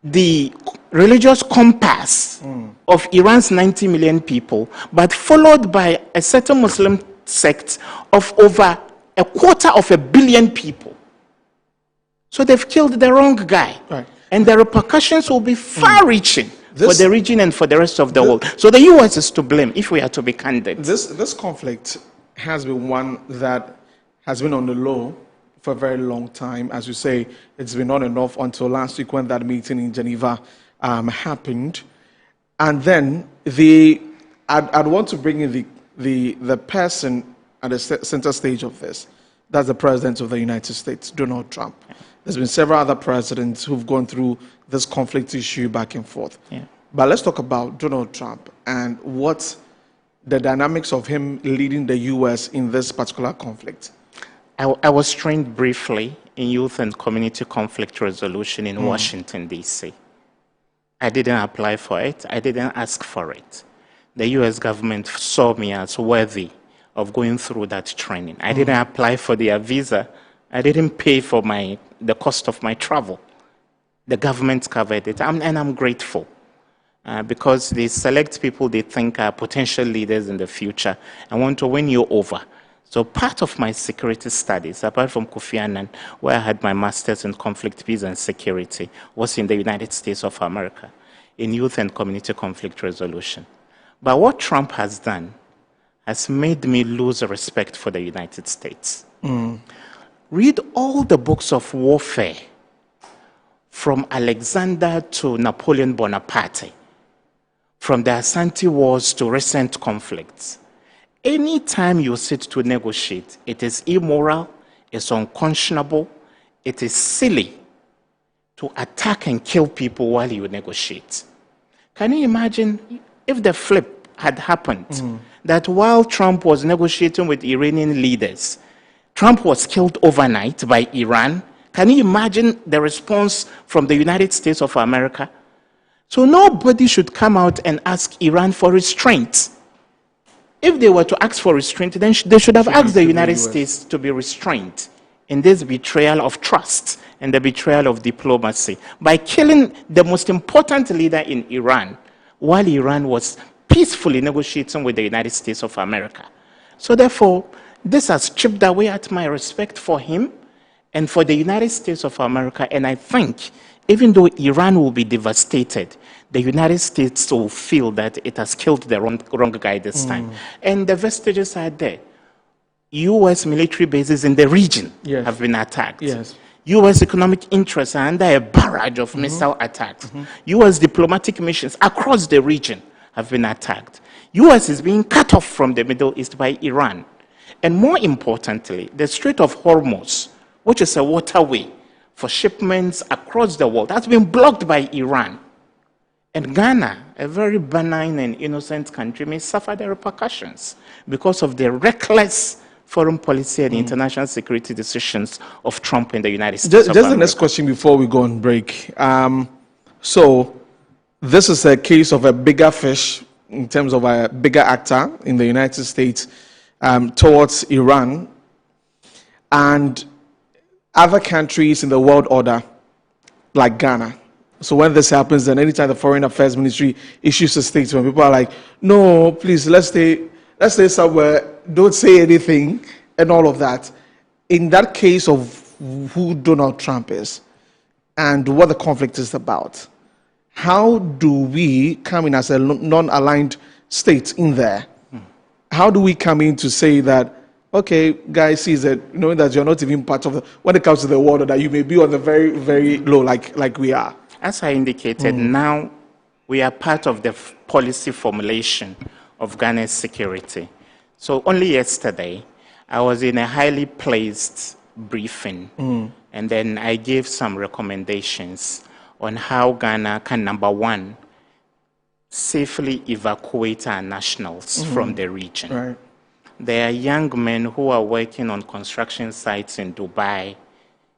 Speaker 6: the religious compass of Iran's 90 million people, but followed by a certain Muslim sect of over 250 million people. So they've killed the wrong guy.
Speaker 1: Right.
Speaker 6: And the repercussions will be far-reaching for the region and for the rest of the world. So the U.S. is to blame, if we are to be candid.
Speaker 1: This conflict has been one that has been on the low for a very long time. As you say, it's been on and off until last week when that meeting in Geneva happened. And then I'd want to bring in the person at the center stage of this. That's the President of the United States, Donald Trump. There's been several other presidents who've gone through this conflict issue back and forth.
Speaker 6: Yeah.
Speaker 1: But let's talk about Donald Trump and what the dynamics of him leading the U.S. in this particular conflict.
Speaker 6: I was trained briefly in youth and community conflict resolution in Washington, D.C. I didn't apply for it. I didn't ask for it. The U.S. government saw me as worthy of going through that training. I didn't apply for their visa. I didn't pay for the cost of my travel. The government covered it, and I'm grateful because they select people they think are potential leaders in the future and want to win you over. So part of my security studies, apart from Kofi Annan, where I had my master's in conflict, peace, and security, was in the United States of America, in youth and community conflict resolution. But what Trump has done has made me lose respect for the United States. Read all the books of warfare, from Alexander to Napoleon Bonaparte, from the Asante Wars to recent conflicts. Anytime you sit to negotiate, it is immoral, it's unconscionable, it is silly to attack and kill people while you negotiate. Can you imagine if the flip had happened, that while Trump was negotiating with Iranian leaders, Trump was killed overnight by Iran? Can you imagine the response from the United States of America? So nobody should come out and ask Iran for restraint. If they were to ask for restraint, then they should have asked the United States to be restrained in this betrayal of trust and the betrayal of diplomacy by killing the most important leader in Iran while Iran was peacefully negotiating with the United States of America. So therefore, this has chipped away at my respect for him and for the United States of America. And I think even though Iran will be devastated, the United States will feel that it has killed the wrong guy this time. And the vestiges are there. U.S. military bases in the region have been attacked. U.S. economic interests are under a barrage of missile attacks. U.S. diplomatic missions across the region have been attacked. U.S. is being cut off from the Middle East by Iran. And more importantly, the Strait of Hormuz, which is a waterway for shipments across the world, has been blocked by Iran. And Ghana, a very benign and innocent country, may suffer the repercussions because of the reckless foreign policy and international security decisions of Trump in the United States of America.
Speaker 1: Just the next question before we go on break. So this is a case of a bigger fish in terms of a bigger actor in the United States towards Iran and other countries in the world order like Ghana. So when this happens, then anytime the Foreign Affairs Ministry issues a statement, people are like, no, please, let's stay somewhere, don't say anything, and all of that. In that case of who Donald Trump is and what the conflict is about, how do we come in as a non-aligned state in there? How do we come in to say that, okay, guys, see that knowing that you're not even part of the, when it comes to the world, that you may be on the very, very low, like we are?
Speaker 6: As I indicated, now we are part of the policy formulation of Ghana's security. So only yesterday, I was in a highly placed briefing, and then I gave some recommendations on how Ghana can, number one, safely evacuate our nationals from the region.
Speaker 1: Right.
Speaker 6: There are young men who are working on construction sites in Dubai,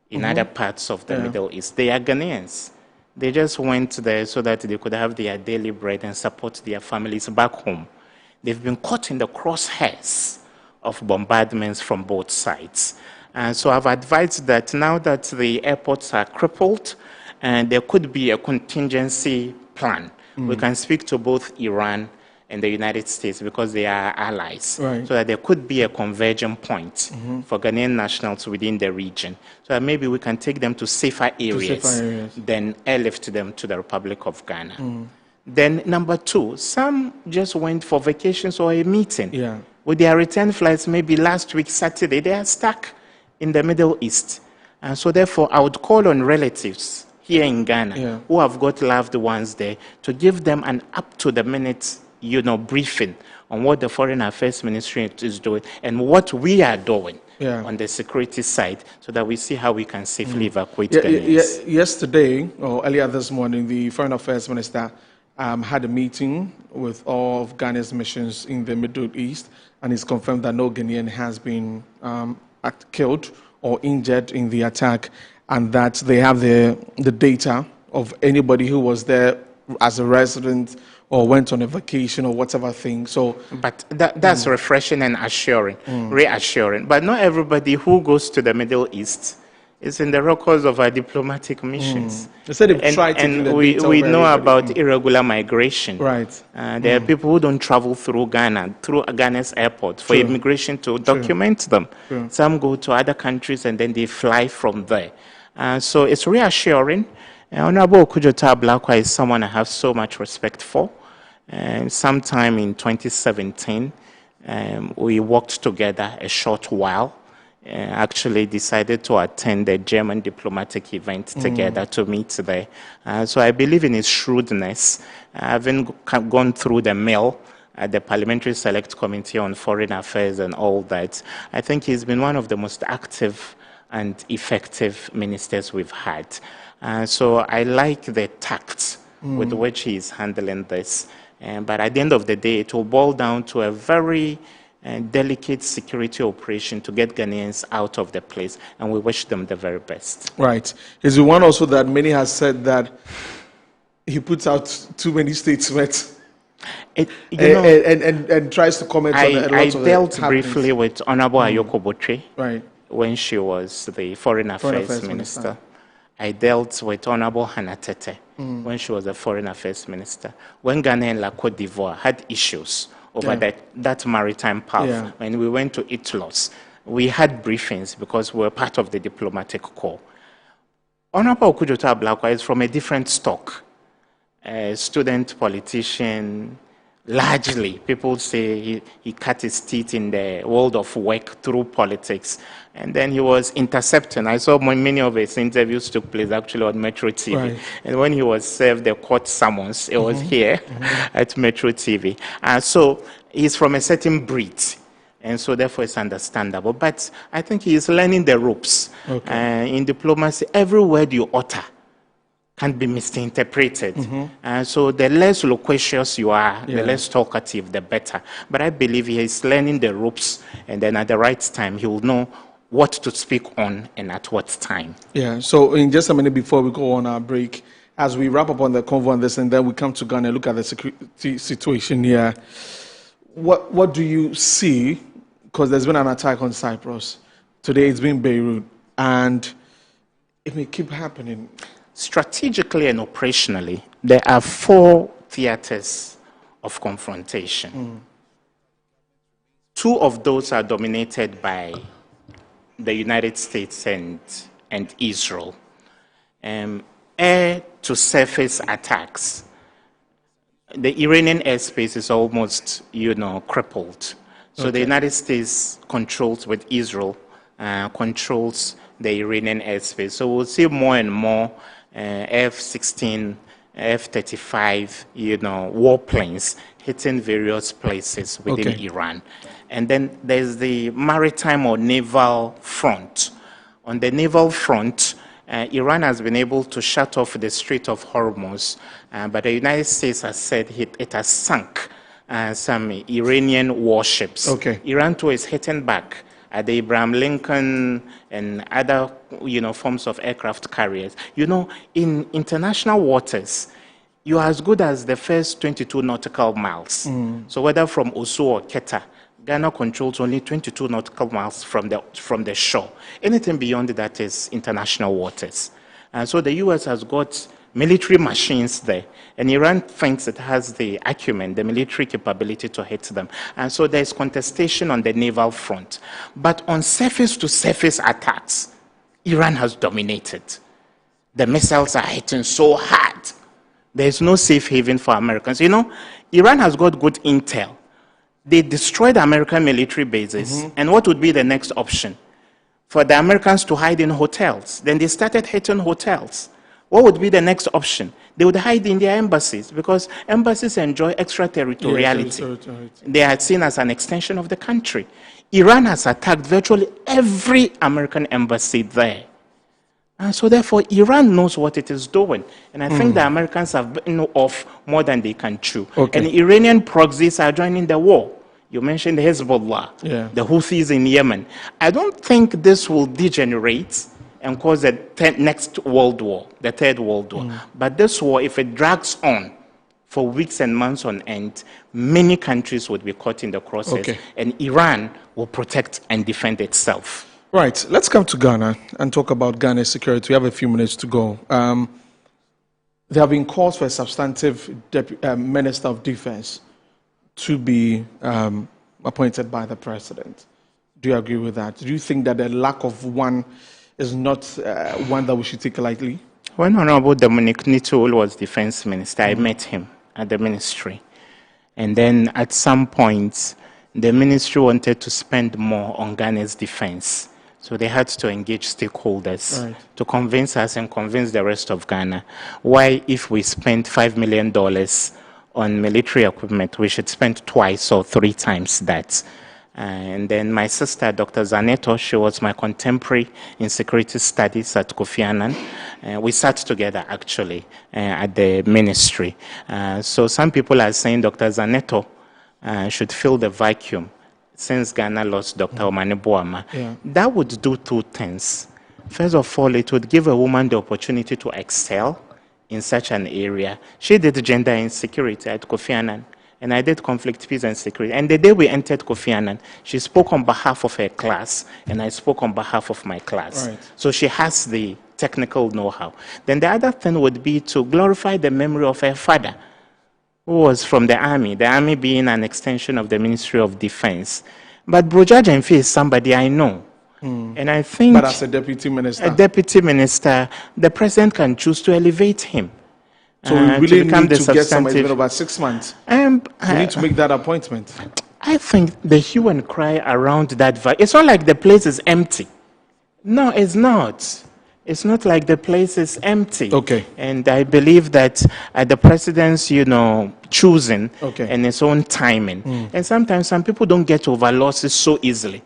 Speaker 6: in other parts of the Middle East. They are Ghanaians. They just went there so that they could have their daily bread and support their families back home. They've been caught in the crosshairs of bombardments from both sides. And so I've advised that now that the airports are crippled, and there could be a contingency plan. We can speak to both Iran and the United States because they are allies, so that there could be a convergence point for Ghanaian nationals within the region, so that maybe we can take them to safer areas, than airlift them to the Republic of Ghana. Then number two, some just went for vacations or a meeting. With their return flights, maybe last week, Saturday, they are stuck in the Middle East. And so therefore, I would call on relatives here in Ghana who have got loved ones there to give them an up-to-the-minute briefing on what the Foreign Affairs Ministry is doing and what we are doing on the security side, so that we see how we can safely evacuate Ghanaians.
Speaker 1: Yesterday, or earlier this morning, the Foreign Affairs Minister had a meeting with all of Ghana's missions in the Middle East, and he's confirmed that no Ghanaian has been killed or injured in the attack, and that they have the data of anybody who was there as a resident or went on a vacation or whatever thing. So,
Speaker 6: but that's refreshing and reassuring. But not everybody who goes to the Middle East is in the records of our diplomatic missions.
Speaker 1: And
Speaker 6: we know about irregular migration.
Speaker 1: Right.
Speaker 6: There are people who don't travel through Ghana, through Ghana's airport for immigration to document them. Some go to other countries and then they fly from there. So it's reassuring. Honorable Okudzeto Ablakwa is someone I have so much respect for. And sometime in 2017, we worked together a short while. Actually decided to attend a German diplomatic event together to meet there. So I believe in his shrewdness. Having gone through the mill at the Parliamentary Select Committee on Foreign Affairs and all that, I think he's been one of the most active and effective ministers we've had. So I like the tact with which he's handling this. But at the end of the day, it will boil down to a very delicate security operation to get Ghanaians out of the place, and we wish them the very best.
Speaker 1: Right. Is the one also that many have said that he puts out too many statements and tries to comment on a lot of
Speaker 6: I dealt briefly with Honorable Ayoko Botre when she was the Foreign Affairs Minister. I dealt with Honorable Hannah Tete when she was the Foreign Affairs Minister. When Ghana and La Côte d'Ivoire had issues over that maritime path, when we went to ITLOS, we had briefings because we were part of the diplomatic corps. Honorable Okudzeto Ablakwa is from a different stock. A student politician, largely, people say he cut his teeth in the world of work through politics. And then he was intercepting. I saw many of his interviews took place actually on Metro TV. Right. And when he was served the court summons, it was here at Metro TV. So he's from a certain breed. And so therefore it's understandable. But I think he is learning the ropes. In diplomacy, every word you utter can be misinterpreted. So the less loquacious you are, the less talkative, the better. But I believe he is learning the ropes, and then at the right time, he will know what to speak on and at what time.
Speaker 1: Yeah, so in just a minute before we go on our break, as we wrap up on the convo on this, and then we come to Ghana and look at the security situation here, what do you see? Because there's been an attack on Cyprus. Today it's been Beirut, and it may keep happening.
Speaker 6: Strategically and operationally, there are 4 theaters of confrontation. 2 of those are dominated by the United States and Israel. Air-to-surface attacks. The Iranian airspace is almost, crippled. So the United States controls with Israel, controls the Iranian airspace. So we'll see more and more F-16, F-35, warplanes hitting various places within Iran. And then there's the maritime or naval front. On the naval front, Iran has been able to shut off the Strait of Hormuz, but the United States has said it has sunk some Iranian warships. Iran too is hitting back at the Abraham Lincoln and other, forms of aircraft carriers. In international waters, you are as good as the first 22 nautical miles. So whether from Osu or Keta, Ghana controls only 22 nautical miles from the shore. Anything beyond that is international waters. And so the U.S. has got military machines there, and Iran thinks it has the acumen, the military capability to hit them. And so there's contestation on the naval front. But on surface-to-surface attacks, Iran has dominated. The missiles are hitting so hard. There's no safe haven for Americans. Iran has got good intel. They destroyed American military bases, and what would be the next option? For the Americans to hide in hotels. Then they started hitting hotels. What would be the next option? They would hide in their embassies because embassies enjoy extraterritoriality. They are seen as an extension of the country. Iran has attacked virtually every American embassy there. And so therefore, Iran knows what it is doing. And I think the Americans have bitten off more than they can chew. And Iranian proxies are joining the war. You mentioned Hezbollah, the Houthis in Yemen. I don't think this will degenerate and cause the next world war, the third world war. But this war, if it drags on for weeks and months on end, many countries would be caught in the crosshairs, and Iran will protect and defend itself.
Speaker 1: Right, let's come to Ghana and talk about Ghana's security. We have a few minutes to go. There have been calls for a substantive Minister of Defense to be appointed by the President. Do you agree with that? Do you think that the lack of one is not one that we should take lightly?
Speaker 6: When Honorable Dominic Nitul was Defense Minister, I met him at the ministry. And then at some point, the ministry wanted to spend more on Ghana's defense. So they had to engage stakeholders to convince us and convince the rest of Ghana why, if we spent $5 million on military equipment, we should spend twice or three times that. And then my sister, Dr. Zaneto, she was my contemporary in security studies at Kofi Annan. We sat together, actually, at the ministry. So some people are saying Dr. Zaneto should fill the vacuum since Ghana lost Dr. Omane Boama. That would do two things. First of all, it would give a woman the opportunity to excel in such an area. She did gender insecurity at Kofi Annan, and I did conflict, peace, and security. And the day we entered Kofi Annan, she spoke on behalf of her class, and I spoke on behalf of my class. So she has the technical know-how. Then the other thing would be to glorify the memory of her father, who was from the army being an extension of the Ministry of Defense. But Broja Jemfi is somebody I know. And I think...
Speaker 1: But as a deputy minister?
Speaker 6: A deputy minister, the president can choose to elevate him.
Speaker 1: So we really need to get somebody, it's been about 6 months. We need to make that appointment.
Speaker 6: I think the hue and cry around that, it's not like the place is empty. No, it's not. It's not like the place is empty. And I believe that the president's, choosing and his own timing. And sometimes some people don't get over losses so easily.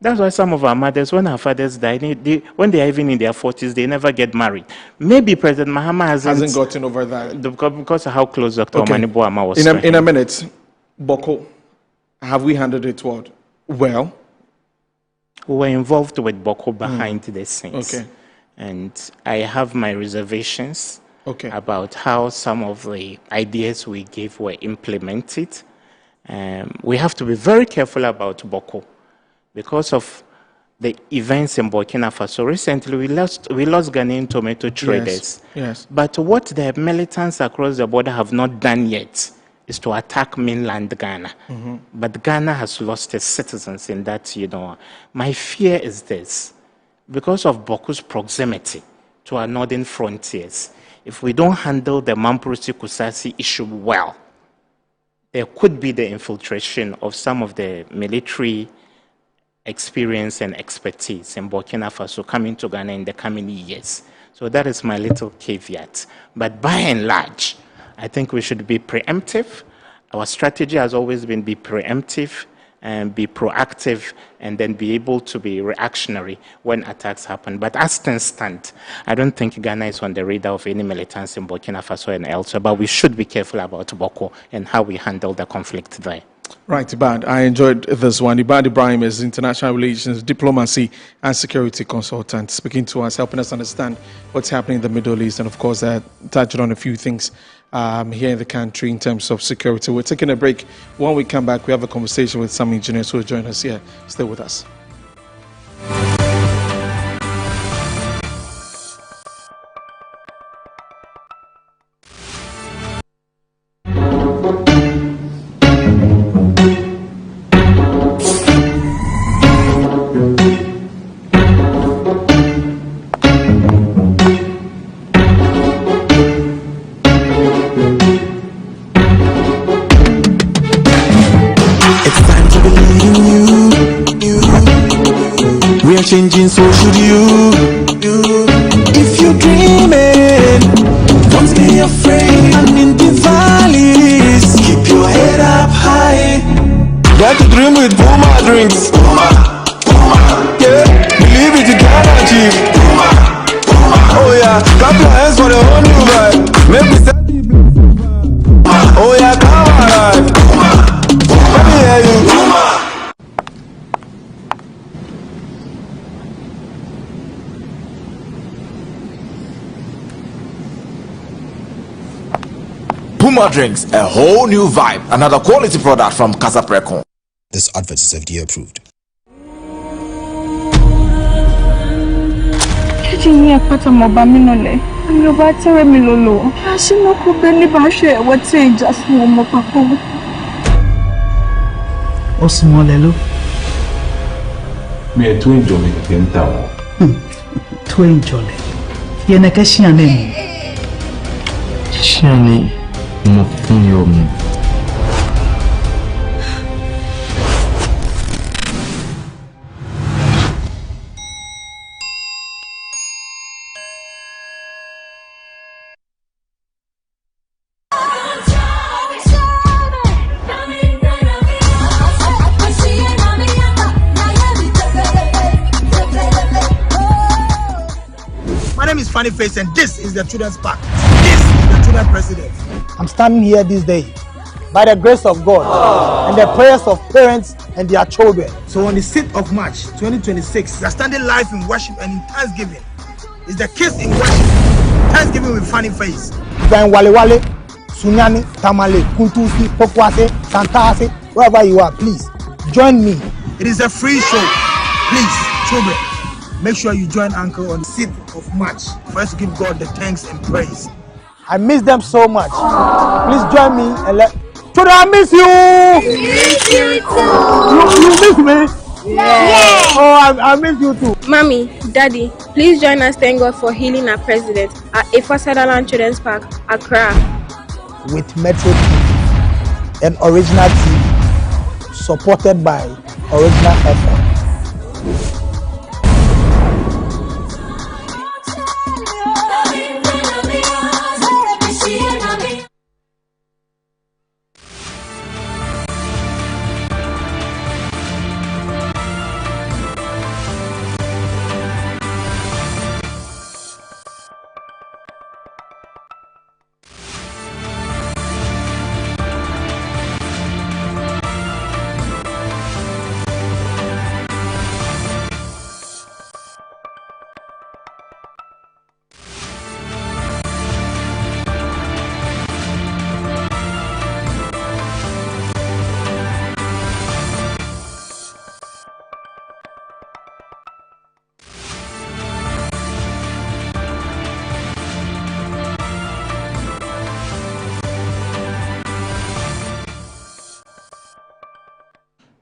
Speaker 6: That's why some of our mothers, when our fathers die, when they are even in their 40s, they never get married. Maybe President Mahama hasn't
Speaker 1: gotten over that.
Speaker 6: Because of how close Dr. Omane Boama was.
Speaker 1: In a minute, Boko, have we handled it well?
Speaker 6: We were involved with Boko behind the scenes. And I have my reservations about how some of the ideas we gave were implemented. We have to be very careful about Boko because of the events in Burkina Faso. Recently, we lost Ghanaian tomato traders. But what the militants across the border have not done yet is to attack mainland Ghana. But Ghana has lost its citizens in that, My fear is this. Because of Boko's proximity to our northern frontiers, if we don't handle the Mamprusi-Kusasi issue well, there could be the infiltration of some of the military experience and expertise in Burkina Faso coming to Ghana in the coming years. So that is my little caveat. But by and large, I think we should be preemptive. Our strategy has always been be preemptive and be proactive, and then be able to be reactionary when attacks happen. But as things stand, I don't think Ghana is on the radar of any militants in Burkina Faso and elsewhere, but we should be careful about Boko and how we handle the conflict there.
Speaker 1: Right, Ibad. I enjoyed this one. Ibad Ibrahim is international relations, diplomacy, and security consultant, speaking to us, helping us understand what's happening in the Middle East, and of course, touching on a few things here in the country in terms of security. We're taking a break. When we come back, we have a conversation with some engineers who will join us here. Stay with us.
Speaker 20: Changing, so should you. If you're dreaming, Got to dream with Puma drinks. Yeah, believe it, you can achieve. Oh yeah, clap your hands for the whole new vibe. Make me start the vibe. Oh yeah, come alive. Let me hear you.
Speaker 21: Puma Drinks, a whole new vibe. Another quality product from Casa Precon.
Speaker 7: This advert is FDA approved.
Speaker 9: Jini apata mobaminole. Ami oba tere mi lolo. Ashino ko beli ba she wate just mo mo papa.
Speaker 11: Osmolelo.
Speaker 15: Me to enjoy kenta.
Speaker 11: To enjoy. Yene ke shiane.
Speaker 12: Shiane mo funyo mi.
Speaker 22: Funny face, and this is the children's park. This is the children's president. I'm standing here this day by the grace of God and the prayers of parents and their children. So on the 6th of March 2026, we are standing live in worship and in thanksgiving. It's the kiss in worship, thanksgiving with funny face. Going Wale Wale, Sunyani, Tamale, Kuntusi, Pokwase, Santase, wherever you are, please join me. It is a free show. Please, children, make sure you join Uncle on the 6th of March for us to give God the thanks and praise. I miss them so much. Please join me and let. Children, I miss you!
Speaker 23: Miss you too!
Speaker 22: You miss me?
Speaker 23: Yeah!
Speaker 22: Oh, I miss you too.
Speaker 23: Mommy, Daddy, please join us thank God for healing our president at Ifa Sutherland Children's Park, Accra.
Speaker 22: With Metro TV and Original TV, supported by Original FM.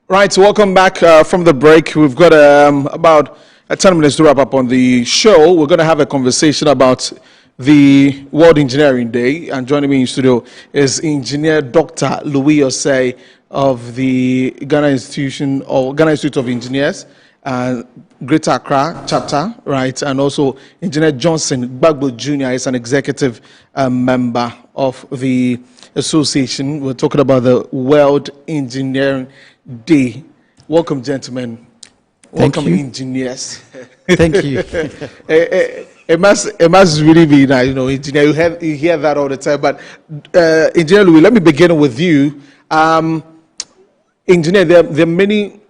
Speaker 1: Right, so welcome back from the break. We've got about 10 minutes to wrap up on the show. We're going to have a conversation about the World Engineering Day. And joining me in studio is Engineer Dr. Louis Osei of the Ghana Institute of Engineers, Greater Accra chapter, right? And also Engineer Johnson Gbagbo Jr. is an executive member of the association. We're talking about the World Engineering Day. Welcome, gentlemen. Welcome, engineers.
Speaker 11: Thank you.
Speaker 1: It must really be nice, you know, engineer. You hear that all the time. But Engineer Louis, let me begin with you. Engineer, there are many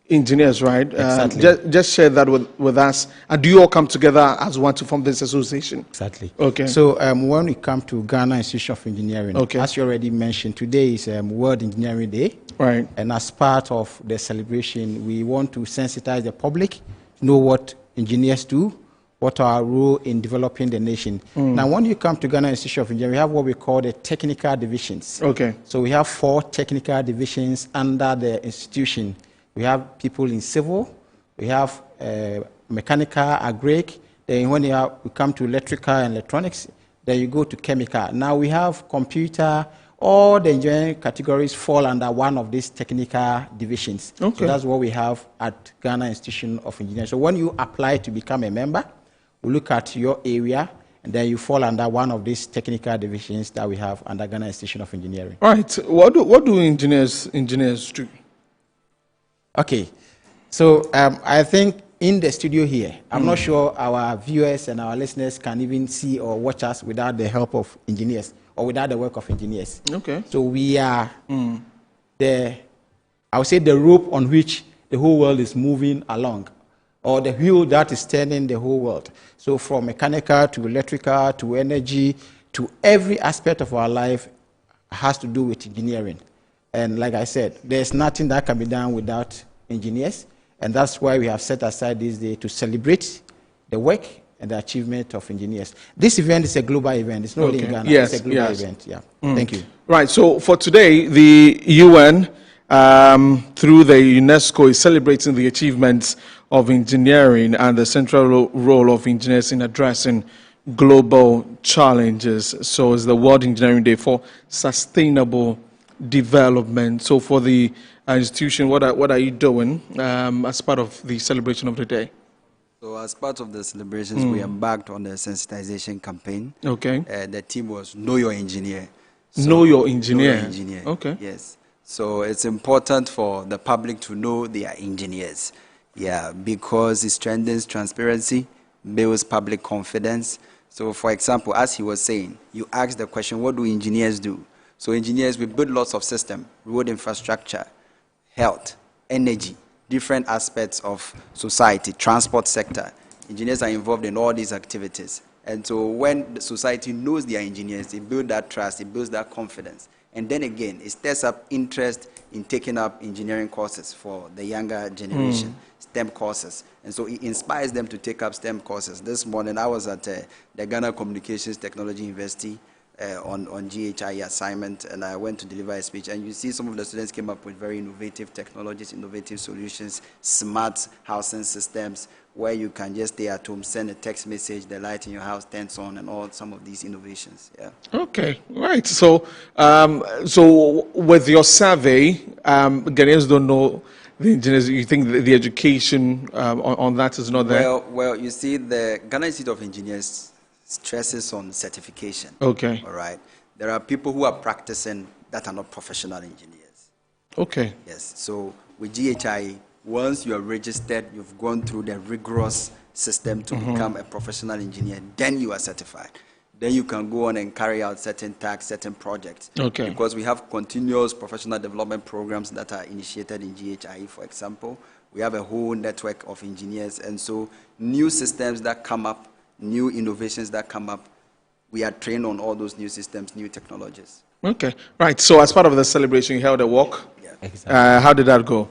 Speaker 1: engineers, right?
Speaker 11: Exactly.
Speaker 1: Just share that with us. And do you all come together as one to form this association?
Speaker 11: Exactly.
Speaker 1: Okay.
Speaker 11: So when we come to Ghana Institute of Engineering, as you already mentioned, today is World Engineering Day.
Speaker 1: Right.
Speaker 11: And as part of the celebration, we want to sensitize the public, know what engineers do, what our role in developing the nation. Now, when you come to Ghana Institute of Engineering, we have what we call the technical divisions.
Speaker 1: Okay.
Speaker 11: So we have 4 technical divisions under the institution. We have people in civil, we have mechanical, agric, then when we come to electrical and electronics, then you go to chemical. Now we have computer. All the engineering categories fall under one of these technical divisions.
Speaker 1: Okay.
Speaker 11: So that's what we have at Ghana Institution of Engineering. So when you apply to become a member, we look at your area, and then you fall under one of these technical divisions that we have under Ghana Institution of Engineering.
Speaker 1: All right. What do engineers do?
Speaker 11: Okay. So I think in the studio here, I'm not sure our viewers and our listeners can even see or watch us without the help of engineers or without the work of engineers.
Speaker 1: Okay.
Speaker 11: So we are I would say the rope on which the whole world is moving along, or the wheel that is turning the whole world. So from mechanical to electrical to energy to every aspect of our life has to do with engineering. And like I said, there's nothing that can be done without engineers. And that's why we have set aside this day to celebrate the work and the achievement of engineers. This event is a global event. It's not only in Ghana.
Speaker 1: Yes,
Speaker 11: it's a global event. Yeah. Thank you.
Speaker 1: Right. So for today, the UN, through the UNESCO, is celebrating the achievements of engineering and the central role of engineers in addressing global challenges. So it's the World Engineering Day for Sustainable Development. So for the institution, what are you doing as part of the celebration of the day?
Speaker 8: So as part of the celebrations, we embarked on the sensitization campaign.
Speaker 1: Okay.
Speaker 8: The theme was Know Your Engineer.
Speaker 1: Know Your Engineer.
Speaker 8: Know Your Engineer.
Speaker 1: Okay.
Speaker 8: Yes. So it's important for the public to know their engineers. Yeah, because it strengthens transparency, builds public confidence. So for example, as he was saying, you asked the question, what do engineers do? So engineers, we build lots of systems, road infrastructure, health, energy, different aspects of society, transport sector. Engineers are involved in all these activities. And so when the society knows their engineers, it builds that trust, it builds that confidence. And then again, it stirs up interest in taking up engineering courses for the younger generation, STEM courses. And so it inspires them to take up STEM courses. This morning, I was at the Ghana Communications Technology University on GHI assignment, and I went to deliver a speech. And you see some of the students came up with very innovative technologies, innovative solutions, smart housing systems, where you can just stay at home, send a text message, the light in your house turns on, and all some of these innovations. Yeah.
Speaker 1: Okay, right. So, so with your survey, Ghanaians don't know the engineers. You think the education on that is not there?
Speaker 8: Well, you see, the Ghana Institute of Engineers stresses on certification.
Speaker 1: Okay.
Speaker 8: All right. There are people who are practicing that are not professional engineers.
Speaker 1: Okay.
Speaker 8: Yes. So with GHI, once you are registered, you've gone through the rigorous system to become a professional engineer, then you are certified. Then you can go on and carry out certain tasks, certain projects.
Speaker 1: Okay.
Speaker 8: Because we have continuous professional development programs that are initiated in GHI, for example. We have a whole network of engineers. And so new systems that come up, new innovations that come up, we are trained on all those new systems, new technologies.
Speaker 1: Okay. Right. So as part of the celebration, you held a walk.
Speaker 8: Yeah.
Speaker 11: Exactly.
Speaker 1: How did that go?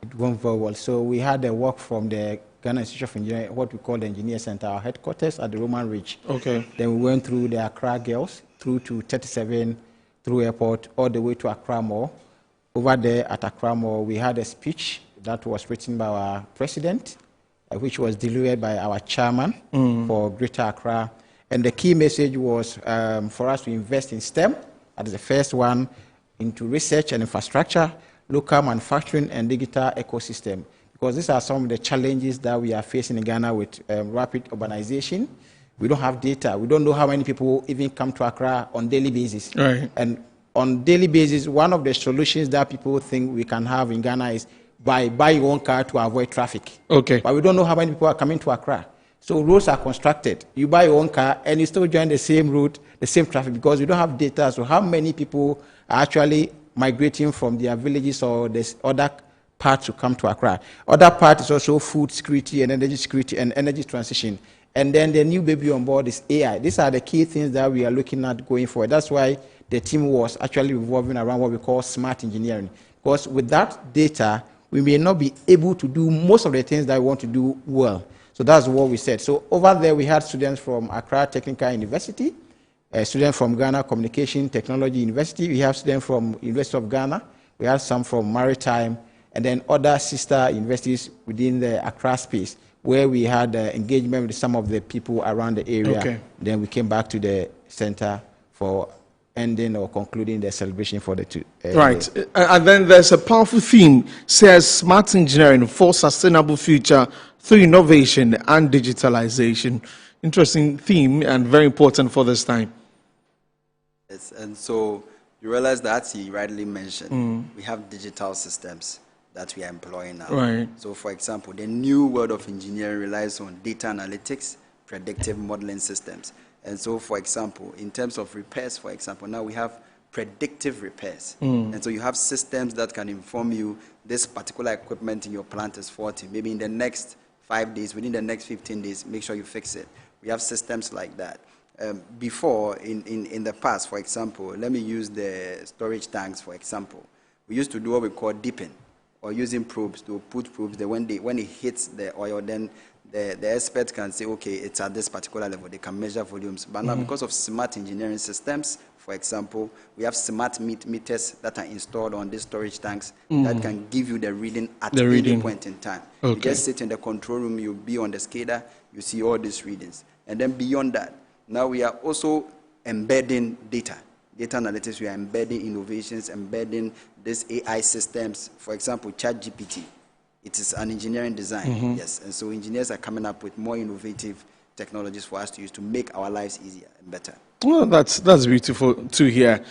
Speaker 11: It went very well. So we had a walk from the Ghana Institute of Engineering, what we call the Engineer Center, our headquarters at the Roman Ridge.
Speaker 1: Okay.
Speaker 11: Then we went through the Accra Girls, through to 37, through airport, all the way to Accra Mall. Over there at Accra Mall, we had a speech that was written by our president, which was delivered by our chairman for Greater Accra. And the key message was for us to invest in STEM, that is the first one, into research and infrastructure, local manufacturing and digital ecosystem, because these are some of the challenges that we are facing in Ghana with rapid urbanization. We don't have data. We don't know how many people even come to Accra on daily basis.
Speaker 1: Right.
Speaker 11: And on daily basis, one of the solutions that people think we can have in Ghana is buy your own car to avoid traffic.
Speaker 1: Okay.
Speaker 11: But we don't know how many people are coming to Accra. So roads are constructed. You buy your own car and you still join the same route, the same traffic, because we don't have data. So how many people are actually migrating from their villages or this other parts to come to Accra? Other part is also food security and energy transition. And then the new baby on board is AI. These are the key things that we are looking at going forward. That's why the team was actually revolving around what we call smart engineering. Because with that data, we may not be able to do most of the things that we want to do well. So that's what we said. So over there, we had students from Accra Technical University, a student from Ghana Communication Technology University. We have students from University of Ghana. We have some from Maritime, and then other sister universities within the Accra space, where we had engagement with some of the people around the area.
Speaker 1: Okay.
Speaker 11: Then we came back to the center for ending or concluding the celebration for the two.
Speaker 1: Right. And then there's a powerful theme, says smart engineering for sustainable future through innovation and digitalization. Interesting theme and very important for this time.
Speaker 8: Yes, and so you realize that, as he rightly mentioned, we have digital systems. that we are employing now.
Speaker 1: Right.
Speaker 8: So, for example, the new world of engineering relies on data analytics, predictive modeling systems. And so, for example, in terms of repairs, for example, now we have predictive repairs. And so you have systems that can inform you this particular equipment in your plant is faulty. Maybe in the next 5 days, within the next 15 days, make sure you fix it. We have systems like that. Before, in the past, for example, let me use the storage tanks, for example. We used to do what we call dipping, or using probes to put probes there. When it hits the oil, then the experts can say, okay, it's at this particular level. They can measure volumes. But now, because of smart engineering systems, for example, we have smart meters that are installed on these storage tanks that can give you the reading at any point in time.
Speaker 1: Okay.
Speaker 8: You just sit in the control room, you'll be on the SCADA, you see all these readings. And then beyond that, now we are also embedding data analytics. We are embedding innovations, embedding these AI systems. For example, ChatGPT. It is an engineering design, yes. And so engineers are coming up with more innovative technologies for us to use to make our lives easier and better.
Speaker 1: Well, that's beautiful to hear.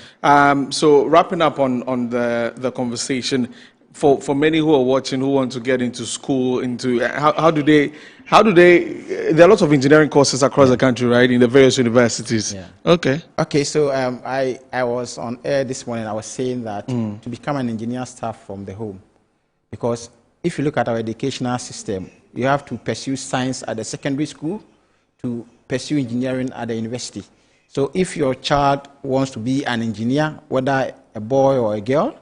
Speaker 1: So wrapping up on the conversation, for many who are watching who want to get into school, how do they? There are lots of engineering courses across the country, right, in the various universities.
Speaker 11: Yeah.
Speaker 1: Okay.
Speaker 11: So I was on air this morning. I was saying that to become an engineer, start from the home, because if you look at our educational system, you have to pursue science at the secondary school to pursue engineering at the university. So if your child wants to be an engineer, whether a boy or a girl,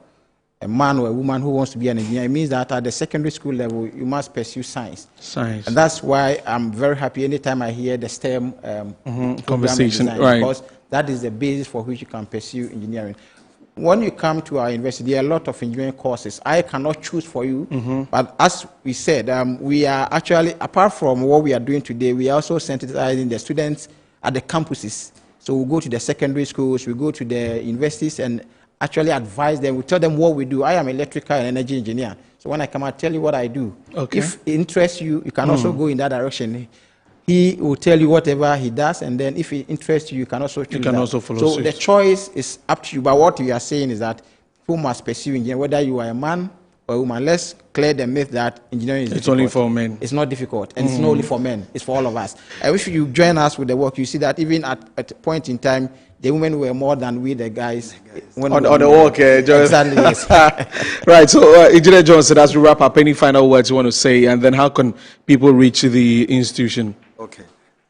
Speaker 11: a man or a woman who wants to be an engineer, it means that at the secondary school level, you must pursue science. And that's why I'm very happy anytime I hear the STEM
Speaker 1: conversation,
Speaker 11: design,
Speaker 1: right?
Speaker 11: Because that is the basis for which you can pursue engineering. When you come to our university, there are a lot of engineering courses. I cannot choose for you, but as we said, we are actually, apart from what we are doing today, we are also sensitizing the students at the campuses. So we go to the secondary schools, we go to the universities and actually advise them. We tell them what we do. I am an electrical and energy engineer. So when I come, I tell you what I do.
Speaker 1: Okay.
Speaker 11: If it interests you, you can also go in that direction. He will tell you whatever he does, and then if it interests you, you can also choose.
Speaker 1: You can
Speaker 11: that.
Speaker 1: also follow
Speaker 11: So
Speaker 1: suit.
Speaker 11: the choice is up to you. But what we are saying is that people must pursue engineering, whether you are a man or a woman. Let's clear the myth that engineering is difficult.
Speaker 1: It's only for men.
Speaker 11: It's not difficult, and it's not only for men. It's for all of us. I wish you join us with the work. You see that even at a point in time, the women were more than we, the guys.
Speaker 1: On the work,
Speaker 11: exactly. Yes.
Speaker 1: Right. So, Engineer Johnson, as we wrap up, any final words you want to say, and then how can people reach the institution?
Speaker 8: Okay.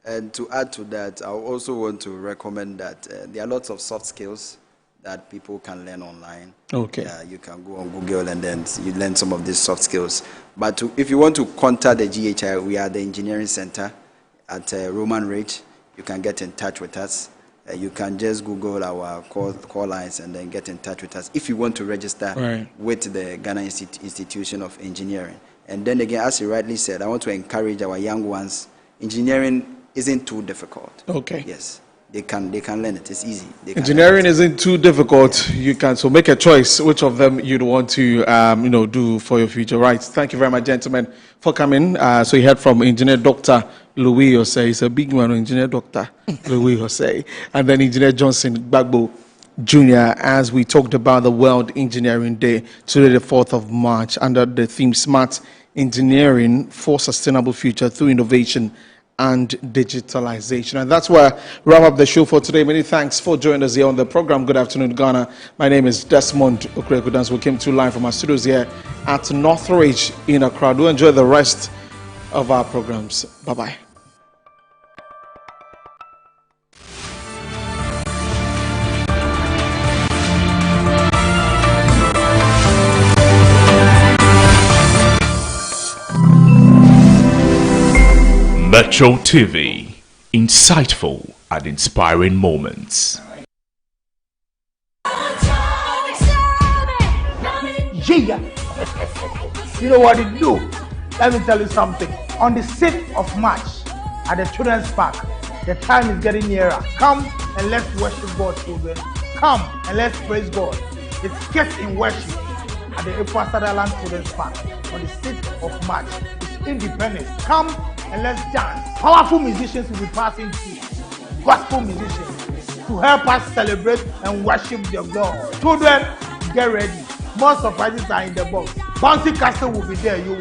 Speaker 8: And to add to that, I also want to recommend that there are lots of soft skills that people can learn online.
Speaker 1: Okay.
Speaker 8: You can go on Google and then you learn some of these soft skills. But if you want to contact the GHI, we are the Engineering Center at Roman Ridge. You can get in touch with us. You can just Google our call lines and then get in touch with us if you want to register with the Ghana Institution of Engineering. And then again, as you rightly said, I want to encourage our young ones. Engineering isn't too difficult.
Speaker 1: Okay.
Speaker 8: Yes. They can learn it. It's easy.
Speaker 1: Engineering isn't too difficult. You can so make a choice which of them you'd want to do for your future. Right. Thank you very much, gentlemen, for coming. So you heard from Engineer Dr. Louis Jose. He's a big man, Engineer Dr. Louis Jose, and then Engineer Johnson Gbagbo Jr. As we talked about the World Engineering Day today, the 4th of March, under the theme Smart Engineering for Sustainable Future Through Innovation and Digitalization. And that's where we wrap up the show for today. Many thanks for joining us here on the program. Good afternoon, Ghana. My name is Desmond Okrekudan. We came to you live from our studios here at Northridge in Accra. Do enjoy the rest of our programs. Bye-bye.
Speaker 10: Metro TV, insightful and inspiring moments.
Speaker 22: Yeah. You know what it do? Let me tell you something. On the 6th of March at the Children's Park, the time is getting nearer. Come and let's worship God, children. Come and let's praise God. It's Kids in Worship at the Ekwa Sutherland Children's Park on the 6th of March. It's Independence. Come and let's dance. Powerful musicians will be passing through. Gospel musicians to help us celebrate and worship the God. Children, get ready. More surprises are in the box. Bouncy castle will be there. You